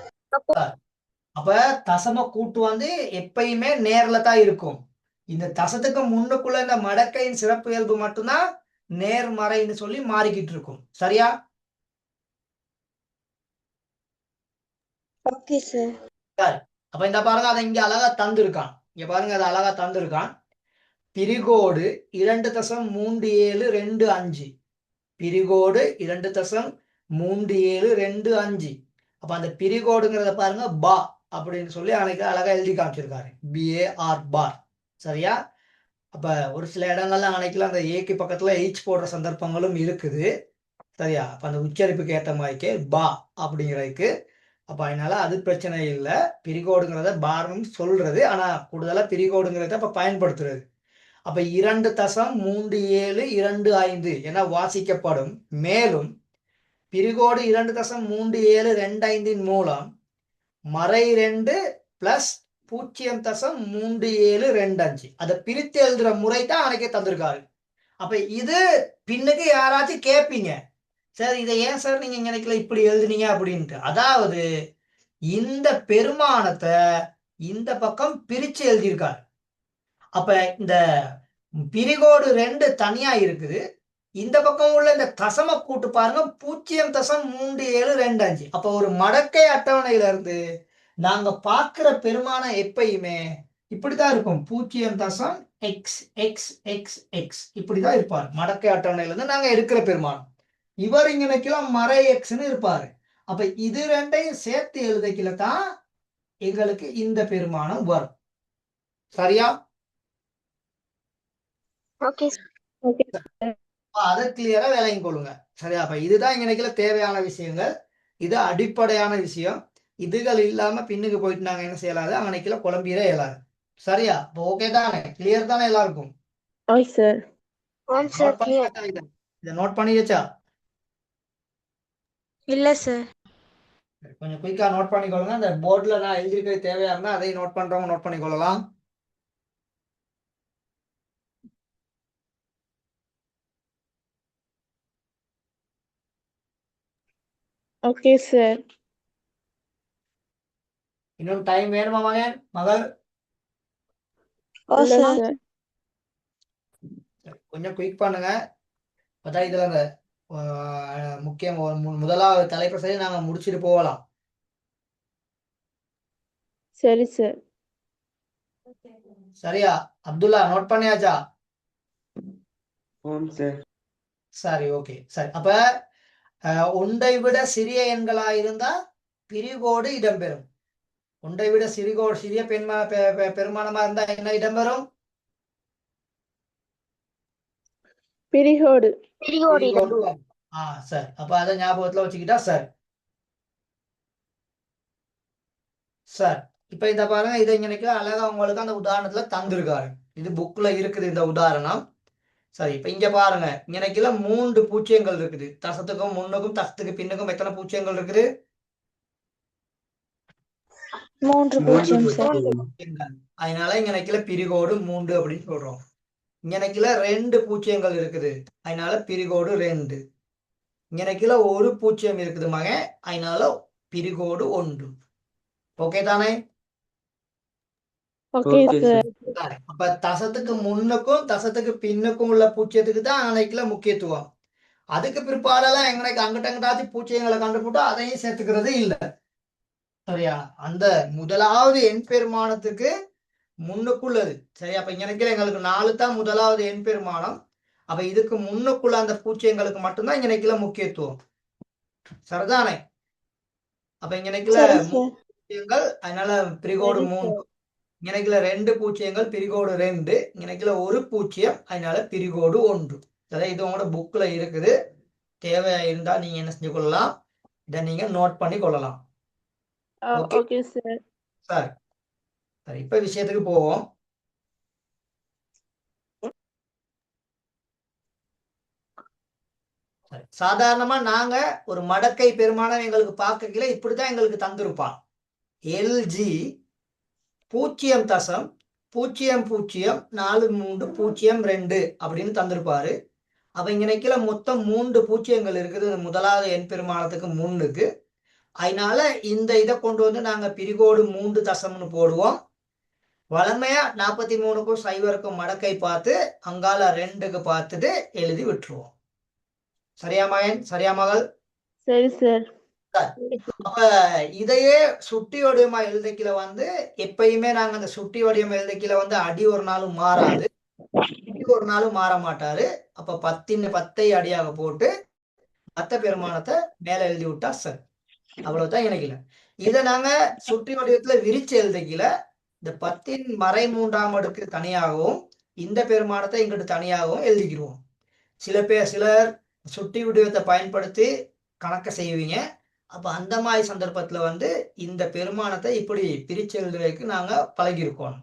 அப்ப தசம கூட்டு எப்பயுமே நேர்ல தான் இருக்கும். இந்த தசத்துக்கு முன்னுக்குள்ள இந்த மடக்கையின் சிறப்பு இயல்பு மட்டும்தான் நேர்மறைன்னு சொல்லி மாறிக்கிட்டு இருக்கும். சரியா? Okay sir. சரி, அப்ப இந்த பாருங்க அதை இங்க அழகா தந்திருக்கான். இங்க பாருங்க அதை அழகா தந்திருக்கான். பிரிகோடு 2.3725. பிரிகோடு 2.3725. அப்ப அந்த பிரிகோடுங்கிறத பாருங்க பா அப்படின்னு சொல்லி அன்னைக்கு அழகா எழுதி காமிச்சிருக்காரு. BAR பார். சரியா? அப்ப ஒரு சில இடங்கள்ல அன்னைக்குல அந்த ஏக்கு பக்கத்துல H போடுற சந்தர்ப்பங்களும் இருக்குது. சரியா? அப்ப அந்த உச்சரிப்புக்கு ஏற்ற மாதிரிக்கே பா அப்படிங்கிறதுக்கு. அப்ப அதனால அது பிரச்சனை இல்லை. பிரிகோடுங்கிறத பார்னு சொல்றது. ஆனா கூடுதலா பிரிகோடுங்கிறத அப்ப பயன்படுத்துறது. அப்ப 2.3725 என வாசிக்கப்படும். மேலும் பிரிகோடு 2.3725 மூலம் மறை 2 பிளஸ் 0.3725 அதை பிரித்து எழுதுற முறை தான் அன்னைக்கே தந்திருக்காரு. அப்ப இது பின்னுக்கு யாராச்சும் கேட்பீங்க, சார் இதை ஏன் சார் நீங்க நினைக்கல இப்படி எழுதுனீங்க அப்படின்ட்டு. அதாவது இந்த பெருமானத்தை இந்த பக்கம் பிரிச்சு எழுதியிருக்காரு. அப்ப இந்த பிரிகோடு 2 தனியா இருக்குது. இந்த பக்கம் உள்ள இந்த தசம கூட்டு பாருங்க 0.3725. அப்ப ஒரு மடக்கை அட்டவணையில இருந்து நாங்க பார்க்கிற பெருமானம் எப்பயுமே இப்படிதான் இருக்கும். 0.xxxx இப்படிதான் இருப்பார். மடக்கை அட்டவணையில இருந்து நாங்க எடுக்கிற பெருமானம். இவர் இங்கனைக்கெல்லாம் மறை எக்ஸ்ன்னு இருப்பாரு. அப்ப இது ரெண்டையும் சேர்த்து எழுதைக்கல தான் எங்களுக்கு இந்த பெருமானம் வரும். சரியா? ஓகே அதை கிளியரா விளங்கி கொள்ளுங்க. சரியா? அப்ப இதுதான் இங்கனைக்குள்ள தேவையான விஷயங்கள். இது அடிப்படையான விஷயம். இதுகள் இல்லாம பின்னுக்கு போயிட்டு நாங்க என்ன செய்யலாது, அங்கனைக்குள்ள குழம்பிட இயலாது. சரியா? இப்போ ஓகே தானே? கிளியர் தானே எல்லாருக்கும்? ஓகே சார் நோட் பண்ணி வச்சா இதை நோட் பண்ணி வச்சா இல்ல சார். கொஞ்சம் குயிக்கா நோட் பண்ணிக்கொள்ளுங்க. அந்த போர்டுல நான் எழுதிருக்கிறது தேவையா இருந்தா அதையும் நோட் பண்றவங்க நோட் பண்ணிக்கொள்ளலாம். ஓகே சார் இன்னும் டைம் வேணுமா மகள்? இல்ல சார் கொஞ்சம் குயிக் பண்ணுங்க. அதான் இதுல அந்த முக்கியம் முதலாவது தலைப்பு சரி நாங்க முடிச்சுட்டு போகலாம். சரி சார் சரியா? அப்துல்லா நோட் பண்ணியாச்சா? சரி, ஓகே. சரி, அப்ப ஒன்றை விட சிறிய எண்களா இருந்தா பிரிகோடு இடம்பெறும். ஒன்றை விட சிறிய பெருமானமா இருந்தா என்ன இடம்பெறும்? பிரிகோடு வரும். சரி, அப்ப அதை ஞாபகத்துல வச்சுக்கிட்டா சரி. சார் இப்ப இந்த பாருங்க, இதை இங்க அழகா உங்களுக்கு அந்த உதாரணத்துல தந்திருக்காரு. இது புக்ல இருக்குது இந்த உதாரணம். சரி, இப்ப இங்க பாருங்க, இங்கனைக்குல 3 பூஜ்ஜியங்கள் இருக்குது. தசத்துக்கும் முன்னுக்கும் தசத்துக்கு பின்னுக்கும் எத்தனை பூஜ்ஜியங்கள் இருக்குது? 3 பூஜ்ஜியம் சார் அதனால இங்கனைக்குல பிரிகோடு 3 அப்படின்னு சொல்றோம். இங்கனைக்குல 2 பூஜ்ஜியங்கள் இருக்குது. அதனால பிரிகோடு 2. இங்கனைக்குல 1 பூஜ்ஜியம் இருக்குது மகன். அதனால பிரிகோடு 1. ஓகே தானே? ஓகே சார் அப்ப தசத்துக்கு முன்னுக்கும் தசத்துக்கு பின்னுக்கும் உள்ள பூச்சியத்துக்கு தான் அன்னைக்குல முக்கியத்துவம். அதுக்கு பிற்பாடெல்லாம் எங்களுக்கு அங்கிட்டாச்சு பூச்சியங்களை கண்டுபிட்டா அதையும் சேர்த்துக்கிறது இல்லை. சரியா? அந்த முதலாவது எண் பெருமானத்துக்கு முன்னுக்குள்ளது. சரியா? அப்ப இங்க எங்களுக்கு 4 தான் முதலாவது எண் பெருமானம். அப்ப இதுக்கு முன்னுக்குள்ள அந்த பூச்சியங்களுக்கு மட்டும்தான் இங்கனைக்குல முக்கியத்துவம். சரிதானே? அப்ப இங்கனைக்குல 3 பூச்சியங்கள், அதனால பிரிகோடு 3. இங்கனைக்குல 2 பூஜ்ஜியங்கள், பிரிகோடு 2. இங்கனைக்குல 1 பூஜ்ஜியம், அதனால பிரிகோடு 1. அதாவது இது உங்களோட புக்ல இருக்குது. தேவையா இருந்தா நீங்க என்ன செஞ்சு கொள்ளலாம், இதை நீங்க நோட் பண்ணி கொள்ளலாம். ஓகே சார் சரி சரி, இப்ப விஷயத்துக்கு போவோம். சாதாரணமா நாங்க ஒரு மடக்கை பெருமானம் எங்களுக்கு பார்க்கல இப்படித்தான் எங்களுக்கு தந்திருப்பான். எல்ஜி 0.0004302 அப்படின்னு தந்திருப்பாரு. அப்ப இங்கனைக்குல மொத்தம் 3 பூஜ்ஜியங்கள் இருக்குது முதலாவது எண் பெருமானத்துக்கு முன்னுக்கு. அதனால இந்த இதை கொண்டு வந்து நாங்க பிரிகோடு 3 தசம்னு போடுவோம். வளமையா 43க்கும் 0க்கும் மடக்கை பார்த்து அங்கால 2க்கு பார்த்துட்டு எழுதி விட்டுருவோம். சரியா மகன்? சரியா மகள்? சரி சார் அப்ப இதையே சுட்டி வடிவமா எழுதிக்கல வந்து எப்பயுமே நாங்க அந்த சுட்டி வடிவம் எழுதிக்கல வந்து அடி ஒரு நாளும் மாறாது, ஒரு நாளும் மாற மாட்டாரு. அப்ப 10 அடியாக போட்டு அத்த பெருமானத்தை மேல எழுதி விட்டா சார், அவ்வளவுதான் எனக்கு இல்லை. இதை நாங்க சுட்டி வடிவத்துல விரிச்சு எழுதிக்கல. இந்த 10 மறை 3ஆம் அடுக்கு தனியாகவும் இந்த பெருமானத்தை இங்கிட்டு தனியாகவும் எழுதிக்கிடுவோம். சிலர் சுட்டி வடிவத்தை பயன்படுத்தி கணக்க செய்வீங்க. அப்ப அந்த மாதிரி சந்தர்ப்பத்துல வந்து இந்த பெருமானத்தை இப்படி பிரிச்சு எழுதுறதுக்கு நாங்க பழகிருக்கோம்.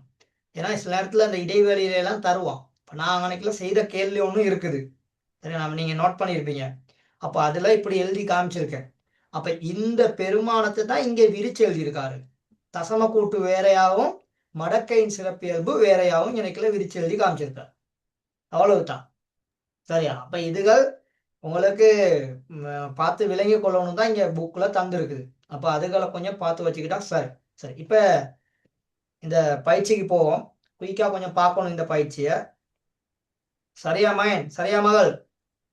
ஏன்னா சில நேரத்துல அந்த இடைவெளியில எல்லாம் தருவோம். இப்ப நான் அன்னைக்குள்ள செய்த கேள்வி ஒன்றும் இருக்குது, சரி, நீங்க நோட் பண்ணியிருப்பீங்க. அப்ப அதுல இப்படி எழுதி காமிச்சிருக்கேன். அப்ப இந்த பெருமானத்தை தான் இங்க விரிச்சு எழுதியிருக்காரு. தசம கூட்டு வேறையாகவும் மடக்கையின் சிறப்பியல்பு வேறையாகவும் எனக்குள்ள விரிச்சு எழுதி காமிச்சிருக்காரு. அவ்வளவுதான். சரியா? அப்ப இதுகள் உங்களுக்கு பார்த்து விளங்கி கொள்ளணும் தான் இங்க புக்ல தந்துருக்குது. அப்ப அதுகளை கொஞ்சம் பார்த்து வச்சுக்கிட்டா சரி. சரி, இப்ப இந்த பயிற்சிக்கு போவோம். குயிக்கா கொஞ்சம் பார்க்கணும் இந்த பயிற்சியை. சரியா மகன், சரியா மகள்?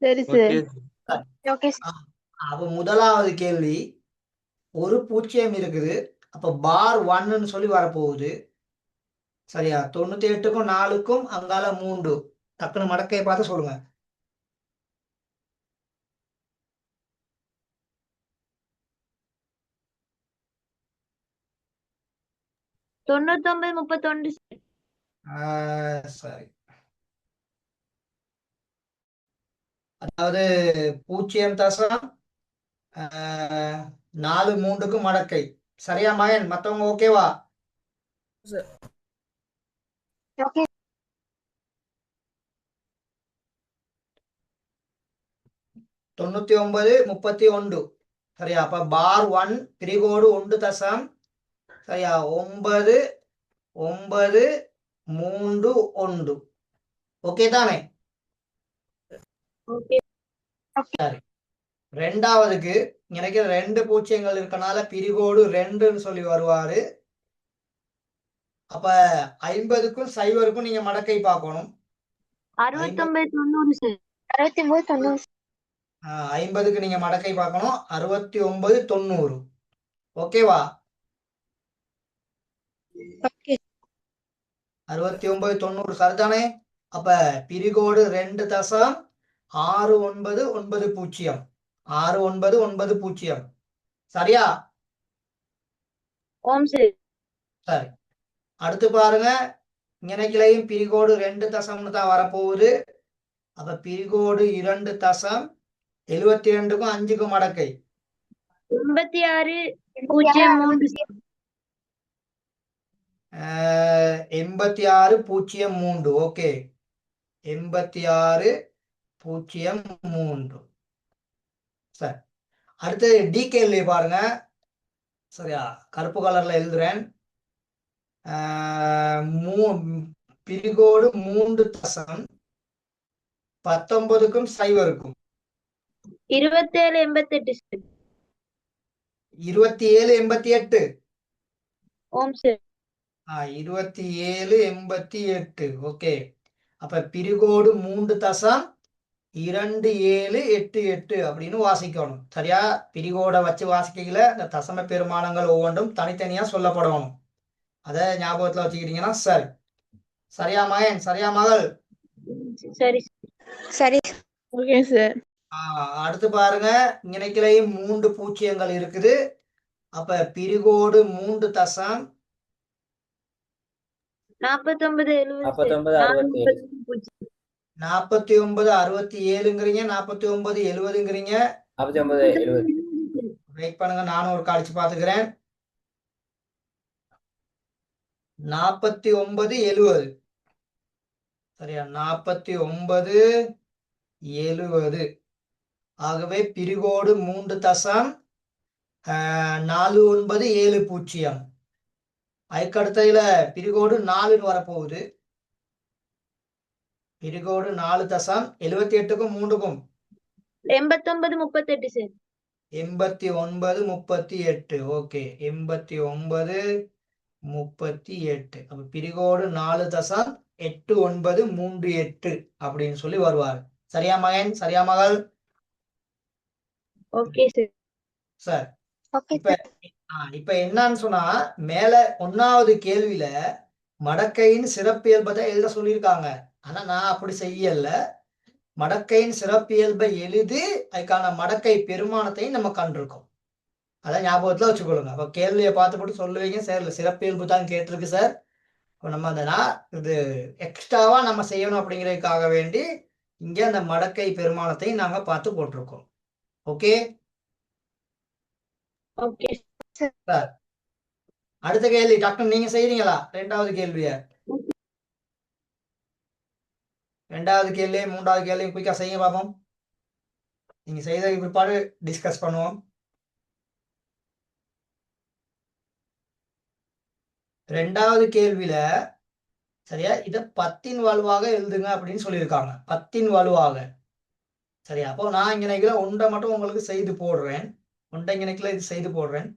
சரி சார். ஓகே அப்ப முதலாவது கேள்வி, ஒரு பூஜ்ஜியம் இருக்குது, அப்ப பார் 1ன்னு சொல்லி வரப்போகுது. சரியா? 98க்கும் 4க்கும் அங்கால 3. டக்குனு மடக்கையை பார்த்து சொல்லுங்க. 99 31 சரி. அதாவது 0.4 3க்கும் மடக்கை. சரியா மகன்? மத்தவங்க ஓகேவா? ஓகே 99 31. சரியா? அப்ப பார் 1 பிரிகோடு 1 தசம். சரியா? 9 9 3 1. ஓகே தானே? ஓகே சரி. ரெண்டாவதுக்கு எனக்கு 2 பூஜ்ஜியங்கள் இருக்கனால பிரிகோடு 2ன்னு சொல்லி வருவாரு. அப்ப 50க்கும் 0க்கும் நீங்க மடக்கை பார்க்கணும். 69 90 சார் 69 90 50க்கு நீங்க மடக்கை பார்க்கணும். 69 90. ஓகேவா? ஓகே 69 90 சரிதானே? அப்ப பிரிகோடு 2 தசம் 6990. 6990. சரியா? ஓம் சார் சரி. அடுத்து பாருங்க, இங்கனைக்கிலையும் பிரிகோடு 2 தசம்னு தான் வரப்போகுது. அப்ப பிரிகோடு 2 தசம் 72க்கும் 5க்கும் மடக்கை 86 03 86 03. ஓகே, 86 03. சரி. அடுத்து டி கேள்வி பாருங்க. சரியா? கருப்பு கலர்ல எழுதுறேன். பிரிகோடு 3 தசம் 19க்கும் 0க்கும் 27 88 சார் 27 88. ஓம் சார் 27 88. ஓகே, அப்ப பிரிகோடு 3 தசம் 2788 அப்படின்னு வாசிக்கணும். சரியா? பிரிகோட வச்சு வாசிக்கல, இந்த தசம பெருமானங்கள் ஒவ்வொன்றும் தனித்தனியா சொல்லப்படணும். அதை ஞாபகத்துல வச்சுக்கிட்டீங்கன்னா சரி. சரியா மகன்? சரியா மகள்? சரி சரி. Okay sir. அடுத்து பாருங்க, இங்கனைக்கிலையும் 3 பூஜ்ஜியங்கள் இருக்குது. அப்ப பிரிகோடு 3 தசம் 49 70 49 67ங்கிறீங்க, 49 70ங்கிறீங்க. வெயிட் பண்ணுங்க, நானும் ஒரு கழிச்சு பாத்துக்கிறேன். 49 70. சரியா? 49 70. ஆகவே பிரிகோடு 3 தசம் 4970. அதுக்கடுத்ததுல பிரிகோடு 4 வரப்போகுது. பிரிகோடு 4 தசம் 78க்கும் 3க்கும் 89 38 சார் 89 38. ஓகே, 89 38. அப்ப பிரிகோடு 4 தசம் 8938 அப்படின்னு சொல்லி வருவார். சரியா மகன்? சரியா மகள்? ஓகே சார் சார், ஓகே இப்ப என்னன்னு சொன்னா, மேல 1வது கேள்வியில மடக்கையின் சிறப்பியல்பை எழுத சொல்லியிருக்காங்க. ஆனா நான் அப்படி செய்யல. மடக்கையின் சிறப்பியல்பை எழுதி அதுக்கான மடக்கை பெருமானத்தையும் நம்ம கண்டிருக்கோம். அதான் ஞாபகத்துல வச்சுக்கொள்ளுங்க. அப்ப கேள்வியை பார்த்துப்பட்டு சொல்லுவீங்க, சார் சிறப்பியல்பு தான் கேட்டிருக்கு சார். இப்போ நம்ம அந்த இது எக்ஸ்ட்ராவா நம்ம செய்யணும் அப்படிங்கிறதுக்காக வேண்டி இங்க அந்த மடக்கை பெருமானத்தையும் நாங்க பார்த்து போட்டிருக்கோம். Okay okay sir. அடுத்த கேள்வி டாக்டர் நீங்க செய்றீங்களா? 2வது கேள்விய 2வது கேள்வி 3வது கேள்வி குயிக்கா செய்ய பார்ப்போம். நீங்க செய்ததுக்கு பிற்பாடு டிஸ்கஸ் பண்ணுவோம். 2வது கேள்வியில சரியா, இத 10ன் வலுவாக எழுதுங்க அப்படின்னு சொல்லியிருக்காங்க. 10ன் வலுவாக. சரியா? அப்போ நான் இங்க நினைக்கிற ஒன்றை மட்டும் உங்களுக்கு செய்து போடுறேன். ஒன்றை இங்க நினைக்கல, இது செய்து போடுறேன்.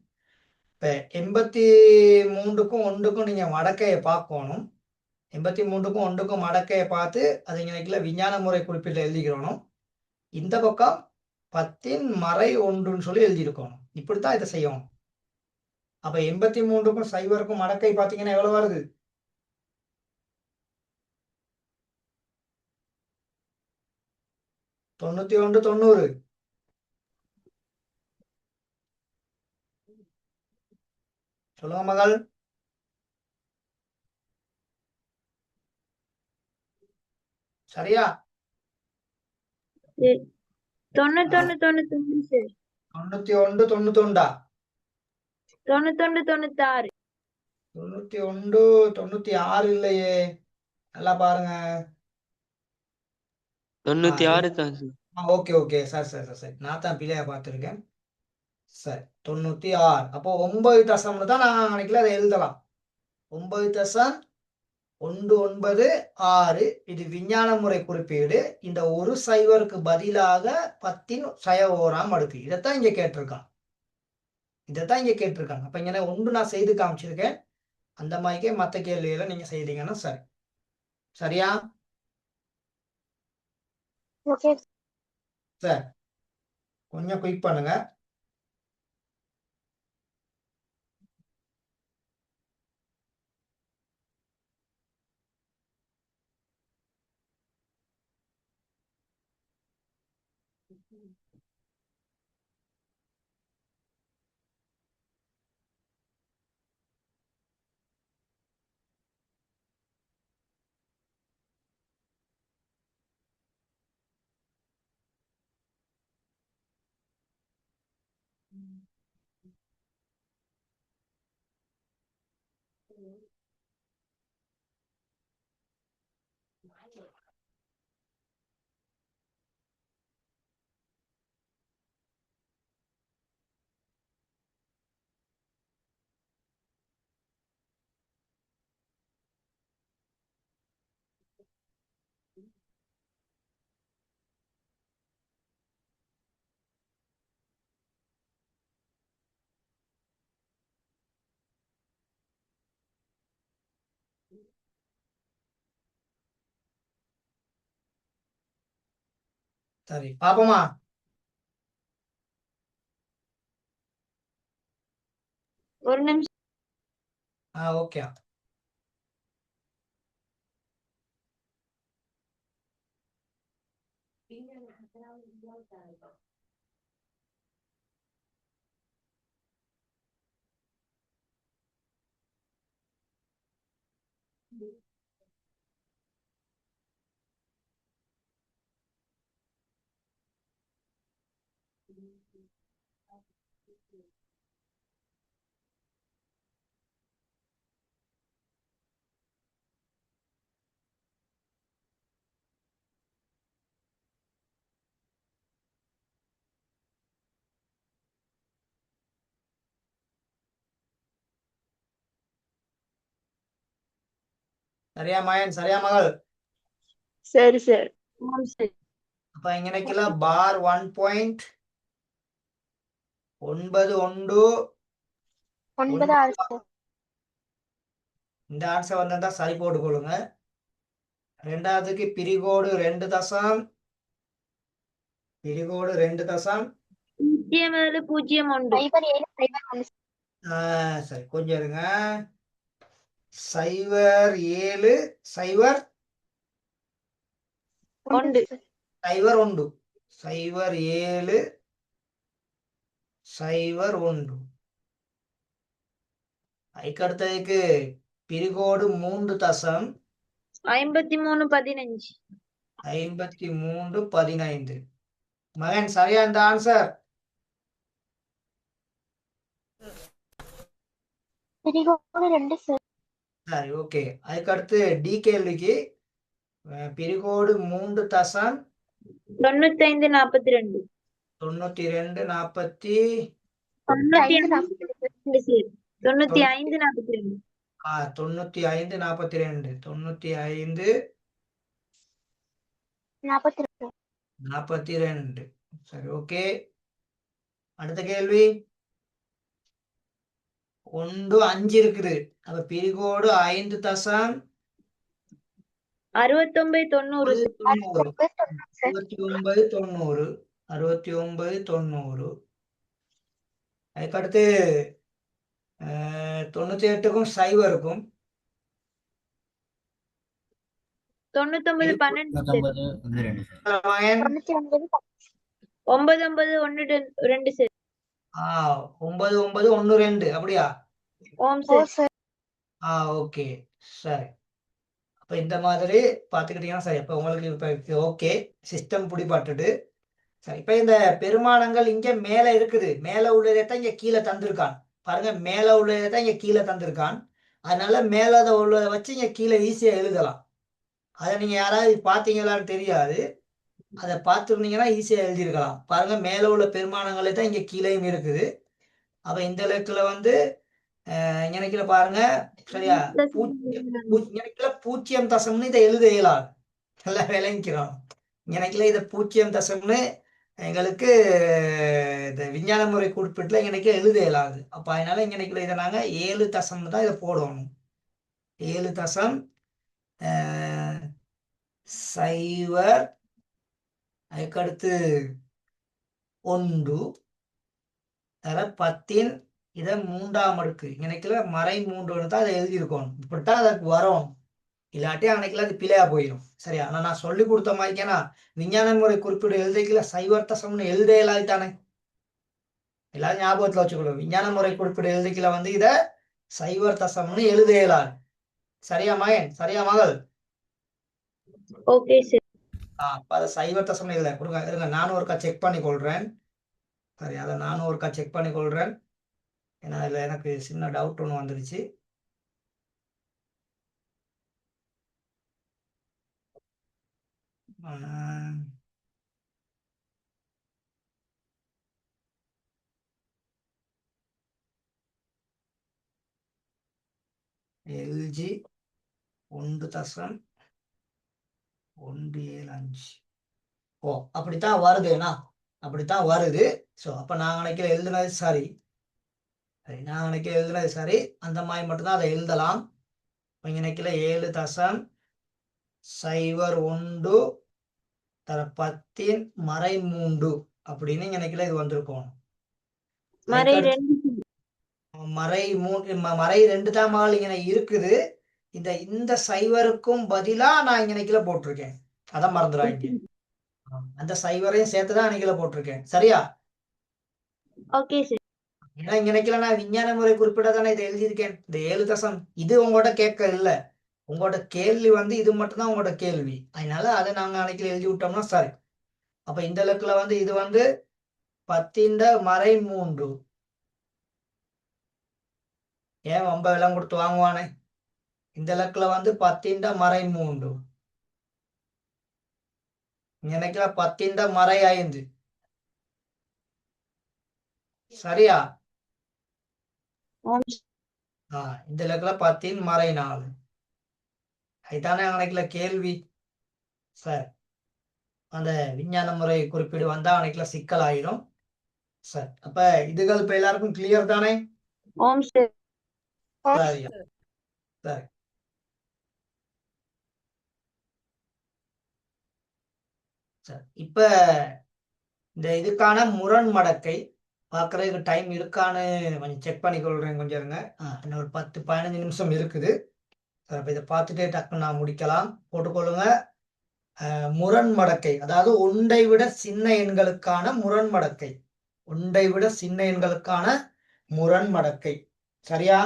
இப்ப 83க்கும் 1க்கும் நீங்க மடக்கையை பார்க்கணும். 83க்கும் 1க்கும் மடக்கையை பார்த்து அதை இங்கே விஞ்ஞான முறை குறிப்பிட்டு எழுதிக்கிறோம். இந்த பக்கம் 10ன் மறை 1ன்னு சொல்லி எழுதியிருக்கணும். இப்படித்தான் இதை செய்யணும். அப்ப 83க்கும் 0க்கும் மடக்கை பார்த்தீங்கன்னா எவ்வளவு வருது? 91 90. சொல்லுங்க மகள். சரியா? 91 91 சார். 91 91. 91 96. 91 96 இல்லையே. நல்லா பாருங்க. 96 தான் sir. Okay okay sir sir sir சரி, நான் தான் பிள்ளையா பார்த்துருக்கேன். சரி 96. அப்போ 9 தசம்னு தான் நான் நினைக்கல, அதை எழுதலாம். 9.196. இது விஞ்ஞான முறை குறிப்பீடு. இந்த ஒரு சைவருக்கு பதிலாக 10ன் சய-ஓராம் அடுக்கு. இதைத்தான் இங்க கேட்டிருக்கான். அப்ப இங்க ஒன்று நான் செய்து காமிச்சிருக்கேன். அந்த மாதிரிக்கே மற்ற கேள்விகளை நீங்க செய்தீங்கன்னா சரி. சரியா? சரி, கொஞ்சம் குயிக் பண்ணுங்க. சரி பாப்போமா? ஒரு நிமிஷம். ஓகே. சரியா மகன்? சரியா மகள்? சரி சார். அப்ப இங்க நினைக்கலாம் பார் 1.91 இந்த ஆன்சர் வந்தா சரி போட்டு கொள்ளுங்க. ரெண்டாவதுக்கு பிரிகோடு 2 தசம். 0.01. சரி கொஞ்சம் இருங்க. 0.7 0 1. 0.1 0.7 0.1. அதுக்கடுத்ததுக்கு பிரிகோடு 3 தசம். 53.15. 53.15. மகன் சரியா இந்த ஆன்சர்? சரி ஓகே. அதுக்கடுத்து டி கேள்விக்கு பிரிகோடு 3 தசம் 95.42. 92.40. 95.42. 95.42. 95.42. சரி ஓகே. அடுத்த கேள்வி 1 5 இருக்குது. அப்ப பிரிகோடு 5 தசம் 69 90 சார். 90 69 90 69 90. அதுக்கடுத்து 98க்கும் சைவருக்கும் 99 12 சார். 99 99 1 2 சார். 9912 அப்படியா? ஓம் ஓ சார். சார் ஓகே, சரி. அப்ப இந்த மாதிரி பார்த்துக்கிட்டீங்கன்னா சரி. அப்ப உங்களுக்கு இப்ப ஓகே, சிஸ்டம் பிடிபட்டுட்டு சரி. இப்ப இந்த பெருமானங்கள் இங்க மேல இருக்குது, மேல உள்ளதை தான் இங்க கீழே தந்திருக்கான். பாருங்க, மேல உள்ளதை தான் இங்க கீழே தந்திருக்கான். அதனால மேல உள்ளதை வச்சு இங்க கீழே ஈஸியா எழுதலாம். அதை நீங்க யாராவது பார்த்தீங்களான்னு தெரியாது. அதை பார்த்துருந்தீங்கன்னா ஈஸியா எழுதியிருக்கலாம். பாருங்க, மேல உள்ள பெருமானங்களே தான் இங்க கீழேயும் இருக்குது. அப்ப இந்த இலக்குல வந்து இங்கனக்குல பாருங்க, சரியா, இங்கனக்குல 0 இதை எழுத இயலாது. நல்லா விளங்கிக்கிறோம். இங்கனக்குல இதை 0 எங்களுக்கு இந்த விஞ்ஞான முறை குறிப்பிட்டுல இங்கனைக்கு எழுத இயலாது. அப்ப அதனால இங்கனைக்குள்ள இதை நாங்க 7 தசம் தான் இதை போடணும். 7 தசம் சைவர், அதுக்கடுத்து 1 தர 10 இதை 3ஆம் அடுக்கு இங்கனைக்குல மறை 3 தான் அதை எழுதியிருக்கணும். இப்படித்தான் அதற்கு வரும். இல்லாட்டி அன்னைக்குல அது பிழையா போயிடும். சரியா? ஆனா நான் சொல்லி கொடுத்த மாதிரிக்கேனா விஞ்ஞான முறை குறிப்பிட எழுதிக்கல சைவர் தசம்னு எழுத இயலாதானே. எல்லாரும் ஞாபகத்துல வச்சுக்கணும். விஞ்ஞான முறை குறிப்பிட எழுதிக்கல வந்து இத சைவர் தசம்னு எழுத இயலாது. சரியா மகன்? சரியா மகள்? Okay sir. அப்ப அதை சைவர் தசம்னு எழுத கொடுங்க. இருங்க, நானும் ஒருக்கா செக் பண்ணி கொள்றேன். சரி, அதை நானும் ஒருக்கா செக் பண்ணி கொள்றேன். ஏன்னா அதுல எனக்கு சின்ன டவுட் ஒன்று வந்துருச்சு. எல்ஜி 1.175. ஓ, அப்படித்தான் வருதுண்ணா, அப்படித்தான் வருது. ஸோ அப்ப நான் நினைக்கிற எழுதுனது சரி. சரி, நான் நினைக்கிற எழுதுனது சரி. அந்த மாதிரி மட்டும்தான் அதை எழுதலாம். இங்க நினைக்கல 7 தசம் சைவர் 1 தர 10 மறை 3 அப்படின்னு நினைக்கல இது வந்திருக்கும். மறை 2 மறை 3 மறை 2 தான் மகள் இங்க இருக்குது. இந்த சைவருக்கும் பதிலா நான் இங்க நினைக்கல போட்டிருக்கேன். அதான் மறந்துடாங்க. அந்த சைவரையும் சேர்த்துதான் அன்னைக்குல போட்டிருக்கேன். சரியா? Okay sir. ஏன்னா இங்க நினைக்கல நான் விஞ்ஞான முறை குறிப்பிட தானே இதை எழுதியிருக்கேன். இந்த 7 தசம் இது உங்களோட கேட்க இல்ல, உங்களோட கேள்வி வந்து இது மட்டும்தான் உங்களோட கேள்வி. அதனால அதை நாங்க அன்னைக்கு எழுதி விட்டோம்னா சரி. அப்ப இந்த இலக்குல வந்து இது வந்து 10 மறை 3. ஏன் ரொம்ப விலம் கொடுத்து வாங்குவானே. இந்த இலக்குல வந்து 10 மறை 3. நினைக்கல 10 மறை 5. சரியா? இந்த இலக்குல 10 மறை 4. அதுதானே அன்னைக்குல கேள்வி. சரி, அந்த விஞ்ஞான முறை குறிப்பீடு வந்தா அன்னைக்குல சிக்கல் ஆயிரும். சரி, அப்ப இதுகள் இப்ப எல்லாருக்கும் கிளியர் தானே? ஓம் சார். சரி சரி. சரி, இப்ப இந்த இதுக்கான முரண் மடக்கை பார்க்கறதுக்கு டைம் இருக்கான்னு கொஞ்சம் செக் பண்ணி கொள்றேன். கொஞ்சம் இருங்க. இன்னும் ஒரு 10-15 நிமிஷம் இருக்குது. சரி, அப்ப இதை பார்த்துட்டே டக்குன்னு நான் முடிக்கலாம். போட்டுக்கொள்ளுங்க. முரண் மடக்கை, அதாவது ஒன்றை விட சின்ன எண்களுக்கான முரண் மடக்கை. ஒன்றை விட சின்ன எண்களுக்கான முரண் மடக்கை. சரியா?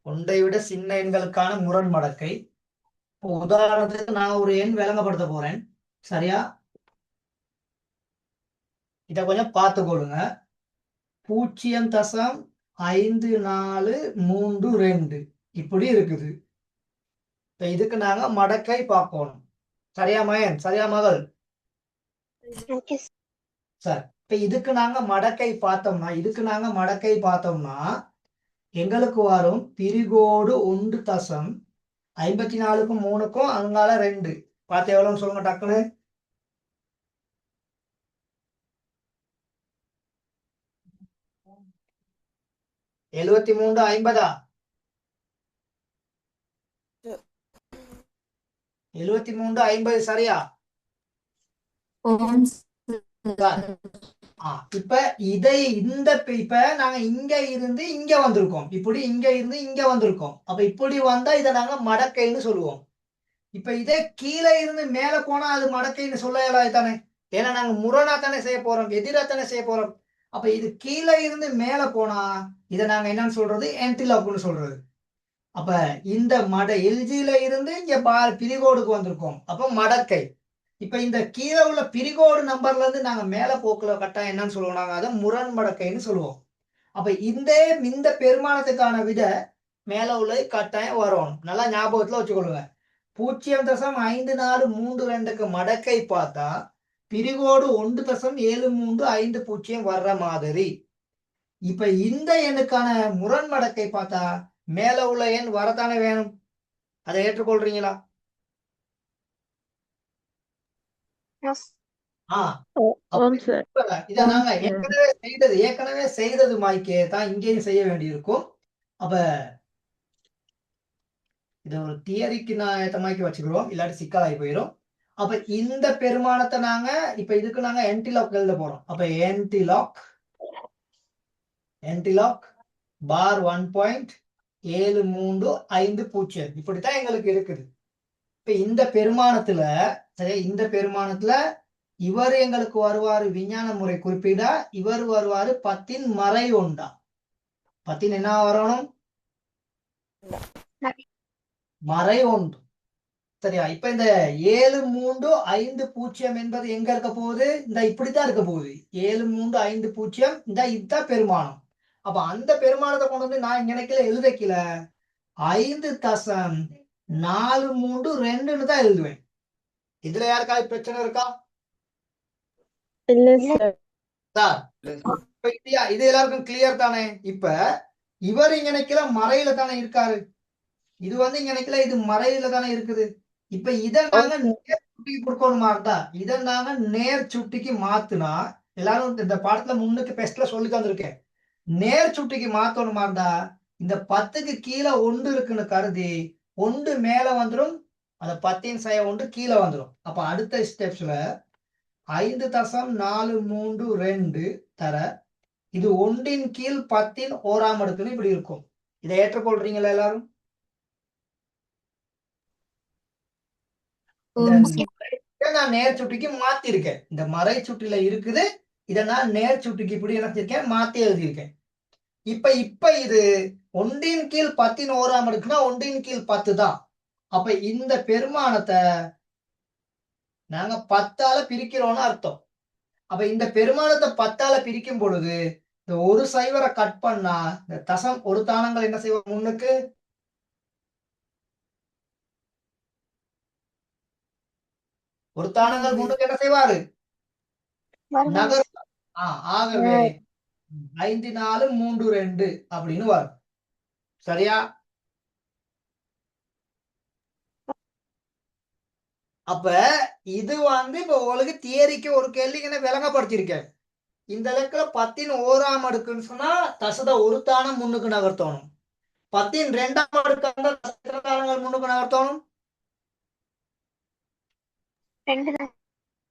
ஒன்றை விட சின்ன எண்களுக்கான முரண் மடக்கை. உதாரணத்துக்கு நான் ஒரு எண் விளங்கப்படுத்த போறேன். சரியா? இத கொஞ்சம் பார்த்து கொள்ளுங்க. 0.5432 இப்படி இருக்குது. இப்ப இதுக்கு நாங்க மடக்கை பார்க்கணும். சரியா மகன்? சரியா மகள்? ஓகே சரி, இப்ப இதுக்கு நாங்க மடக்கை பார்த்தோம்னா எங்களுக்கு வரும் பிரிகோடு 1.54க்கும் 3க்கும் அங்கால 2 பார்த்து எவ்வளவுன்னு சொல்லுங்க டக்குன்னு. 73 50. 73 50 சரியா? சார், இப்ப இப்ப நாங்க இங்க இருந்து இங்க வந்திருக்கோம். இப்படி இங்க இருந்து இங்க வந்திருக்கோம். அப்ப இப்படி வந்தா இதை நாங்க மடக்கைன்னு சொல்லுவோம். இப்ப இதே கீழே இருந்து மேல போனா அது மடக்கைன்னு சொல்ல இயலாது தானே. ஏன்னா நாங்க முரணா தானே செய்ய போறோம், எதிரா தானே செய்ய போறோம். அப்ப இது கீழே இருந்து மேல போனா இதை நாங்க என்னன்னு சொல்றது, ஆன்டிலாக்னு சொல்றது. அப்ப இந்த எல்ஜில இருந்து இங்க பிரிகோடுக்கு வந்திருக்கோம், அப்ப மடக்கை. இப்ப இந்த கீழே உள்ள பிரிகோடு நம்பர்ல இருந்து நாங்க மேல போக்குல கட்டாயம் என்னன்னு சொல்லுவோம், நாங்க அதை முரண் மடக்கைன்னு சொல்லுவோம். அப்ப இந்த பெருமானத்துக்கான விட மேல உள்ள கட்டாயம் வரும். நல்லா ஞாபகத்துல வச்சுக்கொள்ளுங்க. 0.5432க்கு மடக்கை பார்த்தா பிரிகோடு 1.7350 வர்ற மாதிரி. இப்ப இந்த எண்ணுக்கான முரண் மடக்கை பார்த்தா மேல உள்ள எண் வரத்தானே வேணும். அதை ஏற்றுக்கொள்றீங்களா? இத நாங்க ஏற்கனவே செய்தது மாய்க்கே தான் இங்கேயும் செய்ய வேண்டியிருக்கும். அப்ப இத ஒரு தியரிக்கு நான் ஏத்த மாதிரி வச்சுக்கிறோம், இல்லாட்டி சிக்கலாகி போயிடும். அப்ப இந்த பெருமானத்தை நாங்க இப்ப இதுக்கு நாங்க ஆன்டிலாக் எழுத போறோம். அப்ப ஆன்டிலாக் பார் 1.7350 இப்படித்தான் எங்களுக்கு இருக்குது. இப்ப இந்த பெருமானத்துல சரி, இந்த பெருமானத்துல இவர் எங்களுக்கு வருவாரு விஞ்ஞான முறை குறிப்பீடா, இவர் வருவாரு 10 மறை ஒண்டா. 10 என்ன வரணும், மறை ஒன்று. சரியா? இப்ப இந்த 7350 என்பது எங்க இருக்க போகுது, இந்த இப்படித்தான் இருக்க போகுது. 7350 இந்த இதுதான் பெருமானம். அப்ப அந்த பெருமானத்தை கொண்டு வந்து நான் நினைக்கல எழுதக்கல 5.432 தான் எழுதுவேன். இதுல யாருக்காவது பிரச்சனை இருக்கா? இது எல்லாருக்கும் கிளியர் தானே? இப்ப இவர் இங்க நினைக்கல மறையில தானே இருக்காரு, இது வந்து இங்க நினைக்கல இது மறையில தானே இருக்குது. இப்ப இதை நாங்க நேர் சுட்டிக்கு கொடுக்கணுமா இருந்தா, இதை நாங்க நேர் சுட்டிக்கு மாத்துனா, எல்லாரும் இந்த பாடத்துல முன்னுக்கு பெஸ்ட்ல சொல்லி தந்திருக்கேன், நேர் சுட்டிக்கு மாத்தணுமா இருந்தா இந்த 10க்கு கீழே 1 இருக்குன்னு கருதி 1 மேல வந்துடும், அந்த 10 செய்ய 1 கீழே வந்துடும். அப்ப அடுத்த ஸ்டெப்ஸ்ல 5.432 தர இது 1 கீழ் 10 ஓராம் அடுக்குன்னு இப்படி இருக்கும். இதை ஏற்றுக்கொள்றீங்களா எல்லாரும்? நான் நேர் சுட்டிக்கு மாத்தி இருக்கேன். இந்த மறை சுட்டில இருக்குது, இதை நான் நேர் சுட்டிக்கு இப்படி என்ன மாத்தி எழுதியிருக்கேன். இப்ப இது 1 கீழ் 10 ஓராம் அடுக்குன்னா 1 கீழ் 10 தான். அப்ப இந்த பெருமானத்தை நாங்க 10ஆல பிரிக்கிறோம்னு அர்த்தம். அப்ப இந்த பெருமானத்தை 10ஆல பிரிக்கும் பொழுது இந்த ஒரு சைவரை கட் பண்ணா இந்த தசம் ஒரு தானங்கள் என்ன செய்வோம், முன்னுக்கு ஒரு தானங்கள் முன்னுக்கு என்ன செய்வாரு, நகர். ஆகவே 5.432 அப்படின்னு வரும். சரியா? அப்ப இது வந்து இப்ப உங்களுக்கு தியரிக்கு ஒரு கேள்விக்கு விளங்கப்படுத்திருக்கேன். இந்த இலக்குல 10 ஓராம் அடுக்குன்னு சொன்னா தசத ஒரு தானம் முன்னுக்கு நகர்த்தணும். 10 2ஆம் அடுக்கு தானங்கள் முன்னுக்கு நகர்த்தணும்,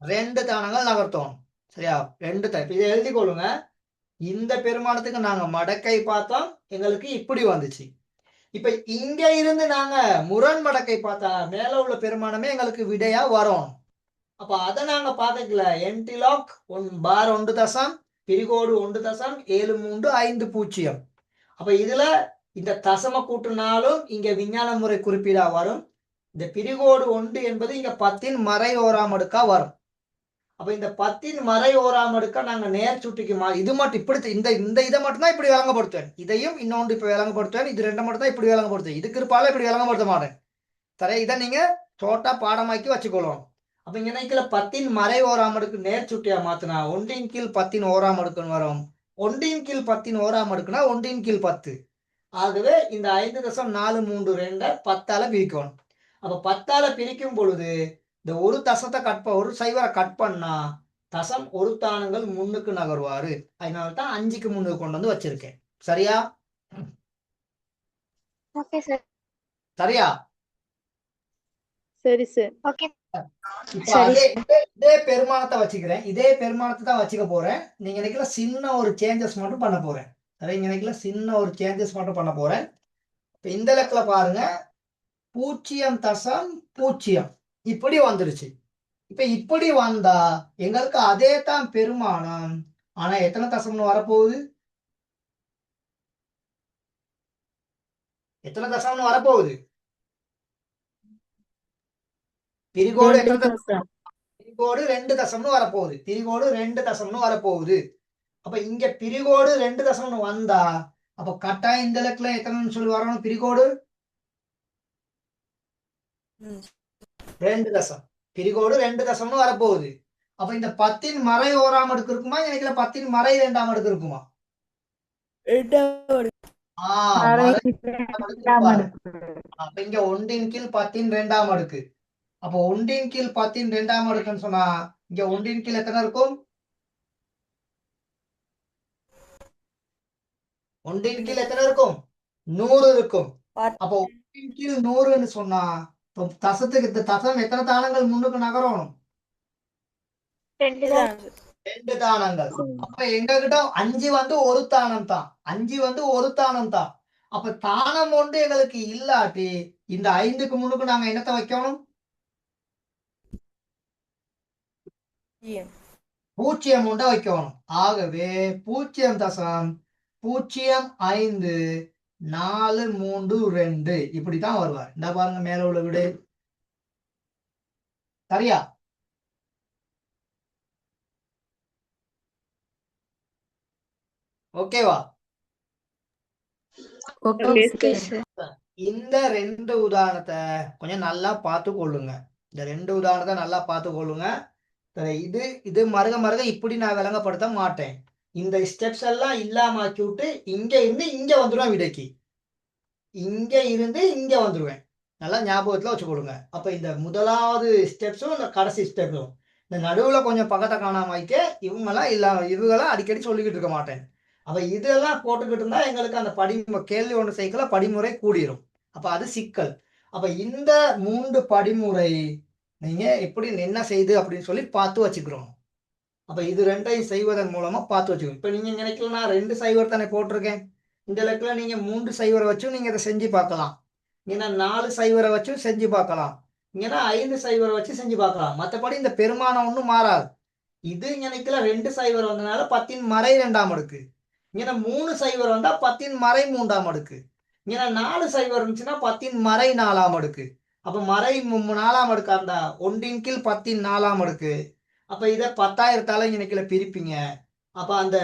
2 தானங்கள் நகர்த்தணும். சரியா? 2 டைப். இதை எழுதி கொள்ளுங்க. இந்த பெருமானத்துக்கு நாங்க மடக்கை பார்த்தோம், எங்களுக்கு இப்படி வந்துச்சு. இப்ப இங்க இருந்து நாங்க முரண் மடக்கை பார்த்தா மேல உள்ள பெருமானமே எங்களுக்கு விடையா வரும். அப்ப அதை நாங்க பார்க்கல. ஆன்டிலாக் பார் 1 தசம் பிரிகோடு 1.7350. அப்ப இதுல இந்த தசம கூட்டினாலும் இங்க விஞ்ஞான முறை குறிப்பீடா வரும். இந்த பிரிகோடு 1 என்பது இங்க 10 மறை ஓராம் அடுக்கா வரும். அப்ப இந்த 10 மறை ஓராம் அடுக்கா நாங்க நேர் சுட்டிக்கு இது மட்டும் இப்படி இந்த இதை மட்டும் தான் இப்படி விளங்கப்படுத்துவேன். இதையும் இன்னொன்று இப்ப விளங்கப்படுத்துவேன். இது 2 மட்டும் தான் இப்படி விளங்கப்படுத்துவேன். இதுக்கு இருப்பால இப்படி விளங்கப்படுத்த மாட்டேன். சரி, இதை நீங்க சோட்டா பாடமாக்கி வச்சுக்கொள்ளணும். அப்ப இங்க நினைக்கல 10 மறை ஓராம் அடுக்கு நேர் சுட்டியா மாத்தினா 1 கீழ் 10 ஓராம் அடுக்குன்னு வரும். 1 கீழ் 10 ஓராம் அடுக்குனா 1 கீழ் 10. ஆகவே இந்த 5.432 10ஆல பிரிக்கணும். அப்ப 10ஆல பிரிக்கும் பொழுது இந்த ஒரு தசத்தை ஒரு சைவரை கட் பண்ணா தசம் ஒரு தானங்கள் முன்னுக்கு நகர்வாரு. அதனால்தான் 5க்கு முன்னுக்கு கொண்டு வந்து வச்சிருக்கேன். சரியா? சரியா? சரி சார். ஓகே இப்ப சரி இதே பெருமானத்தை வச்சுக்கிறேன். இதே பெருமானத்தை தான் வச்சுக்க போறேன். நீங்க நினைக்கல சின்ன ஒரு சேஞ்சஸ் மட்டும் பண்ண போறேன். நீங்க நினைக்கல சின்ன ஒரு சேஞ்சஸ் மட்டும் பண்ண போறேன். இப்ப இந்த இலக்குல பாருங்க 0.0 இப்படி வந்துருச்சு. இப்ப இப்படி வந்தா எங்களுக்கு அதே தான் பெருமானம். ஆனா எத்தனை தசம்னு வரப்போகுது? எத்தனை தசம்னு வரப்போகுது? பிரிகோடு எத்தனை தசம்? பிரிகோடு 2 தசம்னு வரப்போகுது. பிரிகோடு 2 தசம்னு வரப்போகுது. அப்ப இங்க பிரிகோடு 2 தசம்னு வந்தா அப்ப கட்டாயம் இந்த இலக்குல எத்தனைன்னு சொல்லி வரணும்? பிரிகோடு 2 தசம். பிரிகோடு 2 தசம்னு வரப்போகுது. அப்ப இந்த 10 மறை 1ஆம் அடுக்கு இருக்குமா? எனக்கு 10 மறை 2ஆம் அடுக்கு இருக்குமா? அப்ப இங்க 1 கீழ் 10 2ஆம் அடுக்கு. அப்ப 1 கீழ் 10 2ஆம் அடுக்குன்னு சொன்னா இங்க 1 கீழ் எத்தனை இருக்கும்? 1 கீழ் எத்தனை இருக்கும்? 100 இருக்கும். அப்போ 1 கீழ் 100ன்னு சொன்னா தசத்துக்கு இந்த தசம் எத்தனை தானங்கள் முன்னுக்கு நகரணும்? 2 தானங்கள். அப்ப எங்க கிட்ட 5 வந்து ஒரு தானம் தான். 5 வந்து ஒரு தானம் தான். அப்ப தானம் ஒன்று எங்களுக்கு இல்லாட்டி இந்த 5க்கு முன்னுக்கு நாங்க என்னத்தை வைக்கணும்? 0 ஒன்றை வைக்கணும். ஆகவே 0.054332 இப்படித்தான் வருவார். இந்த பாருங்க மேல உள்ள விடு. சரியா? ஓகேவா? இந்த 2 உதாரணத்தை கொஞ்சம் நல்லா பார்த்து கொள்ளுங்க. இந்த 2 உதாரணத்தை நல்லா பார்த்து கொள்ளுங்க. இது மருக இப்படி நான் விளங்கப்படுத்த மாட்டேன். இந்த ஸ்டெப்ஸ் எல்லாம் இல்லாம ஆக்கி விட்டு இங்க இருந்து இங்க வந்துடுவேன் விடைக்கு. இங்க இருந்து இங்க வந்துடுவேன். நல்லா ஞாபகத்துல வச்சு கொடுங்க. அப்ப இந்த முதலாவது ஸ்டெப்ஸும் இந்த கடைசி ஸ்டெப்ஸும் இந்த நடுவுல கொஞ்சம் பக்கத்தை காணாம ஆயிட்டு இவங்கெல்லாம் அடிக்கடி சொல்லிக்கிட்டு இருக்க மாட்டேன். அப்ப இதெல்லாம் போட்டுக்கிட்டு இருந்தா எங்களுக்கு அந்த கேள்வி ஒன்று சேர்க்கல படிமுறை கூடிரும். அப்ப அது சிக்கல். அப்ப இந்த 3 படிமுறை நீங்க எப்படி என்ன செய்து அப்படின்னு சொல்லி பார்த்து வச்சுக்கிறோம். அப்ப இது 2ஐயும் செய்வதன் மூலமா பார்த்து வச்சுக்கணும். இப்ப நீங்க நினைக்கலாம் நான் 2 சைவர் தானே போட்டிருக்கேன். இந்த இலக்குல நீங்க 3 சைவரை வச்சும் நீங்க இதை செஞ்சு பார்க்கலாம். இங்கன்னா 4 சைவரை வச்சும் செஞ்சு பார்க்கலாம். இங்கன்னா 5 சைவரை வச்சு செஞ்சு பார்க்கலாம். மற்றபடி இந்த பெருமானம் ஒன்றும் மாறாது. இது நினைக்கல 2 சைவர் வந்தனால 10 மறை 2ஆம் அடுக்கு. இங்கன்னா 3 சைவர் வந்தா 10 மறை 3ஆம் அடுக்கு. இங்கன்னா 4 சைவர் இருந்துச்சுன்னா 10 மறை 4ஆம் அடுக்கு. அப்ப மறை 4ஆம் அடுக்கா இருந்தா 1 கீழ் 10 4ஆம் அடுக்கு. அப்ப இத 10,000 இன்னைக்குல பிரிப்பீங்க. அப்ப அந்த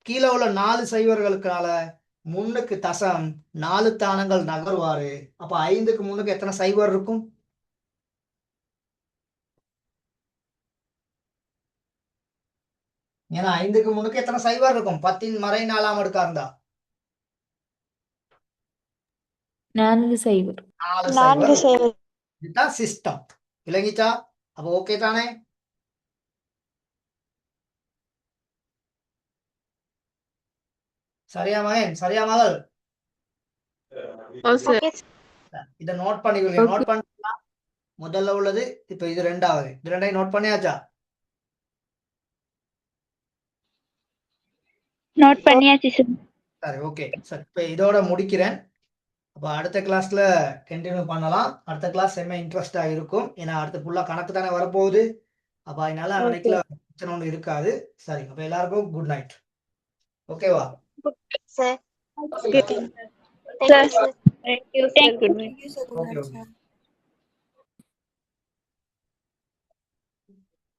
கீழே உள்ள 4 சைவர்களுக்கால முன்னுக்கு தசம் 4 தானங்கள் நகர்வாரு. அப்ப 5க்கு முன்னுக்கு எத்தனை சைவர் இருக்கும்? ஏன்னா 5க்கு முன்னுக்கு எத்தனை சைவர் இருக்கும்? 10 மறை 4ஆம் அடுக்கா இருந்தா 4 சைவர். 4 சைவர். இதுதான் சிஸ்டம். விளங்கிச்சா? அப்ப ஓகே தானே? சரியா மகன்? சரியா மகள்? இத நோட் பண்ணிக்கொள்ளுங்க. நோட் பண்ணா முதல்ல உள்ளது இப்ப இது 2வது. இது 2ஐயும் நோட் பண்ணியாச்சா? நோட் பண்ணியாச்சு சார். சரி ஓகே சார். இப்ப இதோட முடிக்கிறேன். அப்ப அடுத்த கிளாஸ்ல கண்டினியூ பண்ணலாம். அடுத்த கிளாஸ் செம்ம இன்ட்ரெஸ்டா இருக்கும். ஏன்னா அடுத்த ஃபுல்லா கணக்கு தானே வரப்போகுது. அப்ப அதனால நினைக்கல பிரச்சனை ஒன்றும் இருக்காது. சரி அப்ப எல்லாருக்கும் குட் நைட். ஓகேவா? Sir Thank you, sir. Okay okay.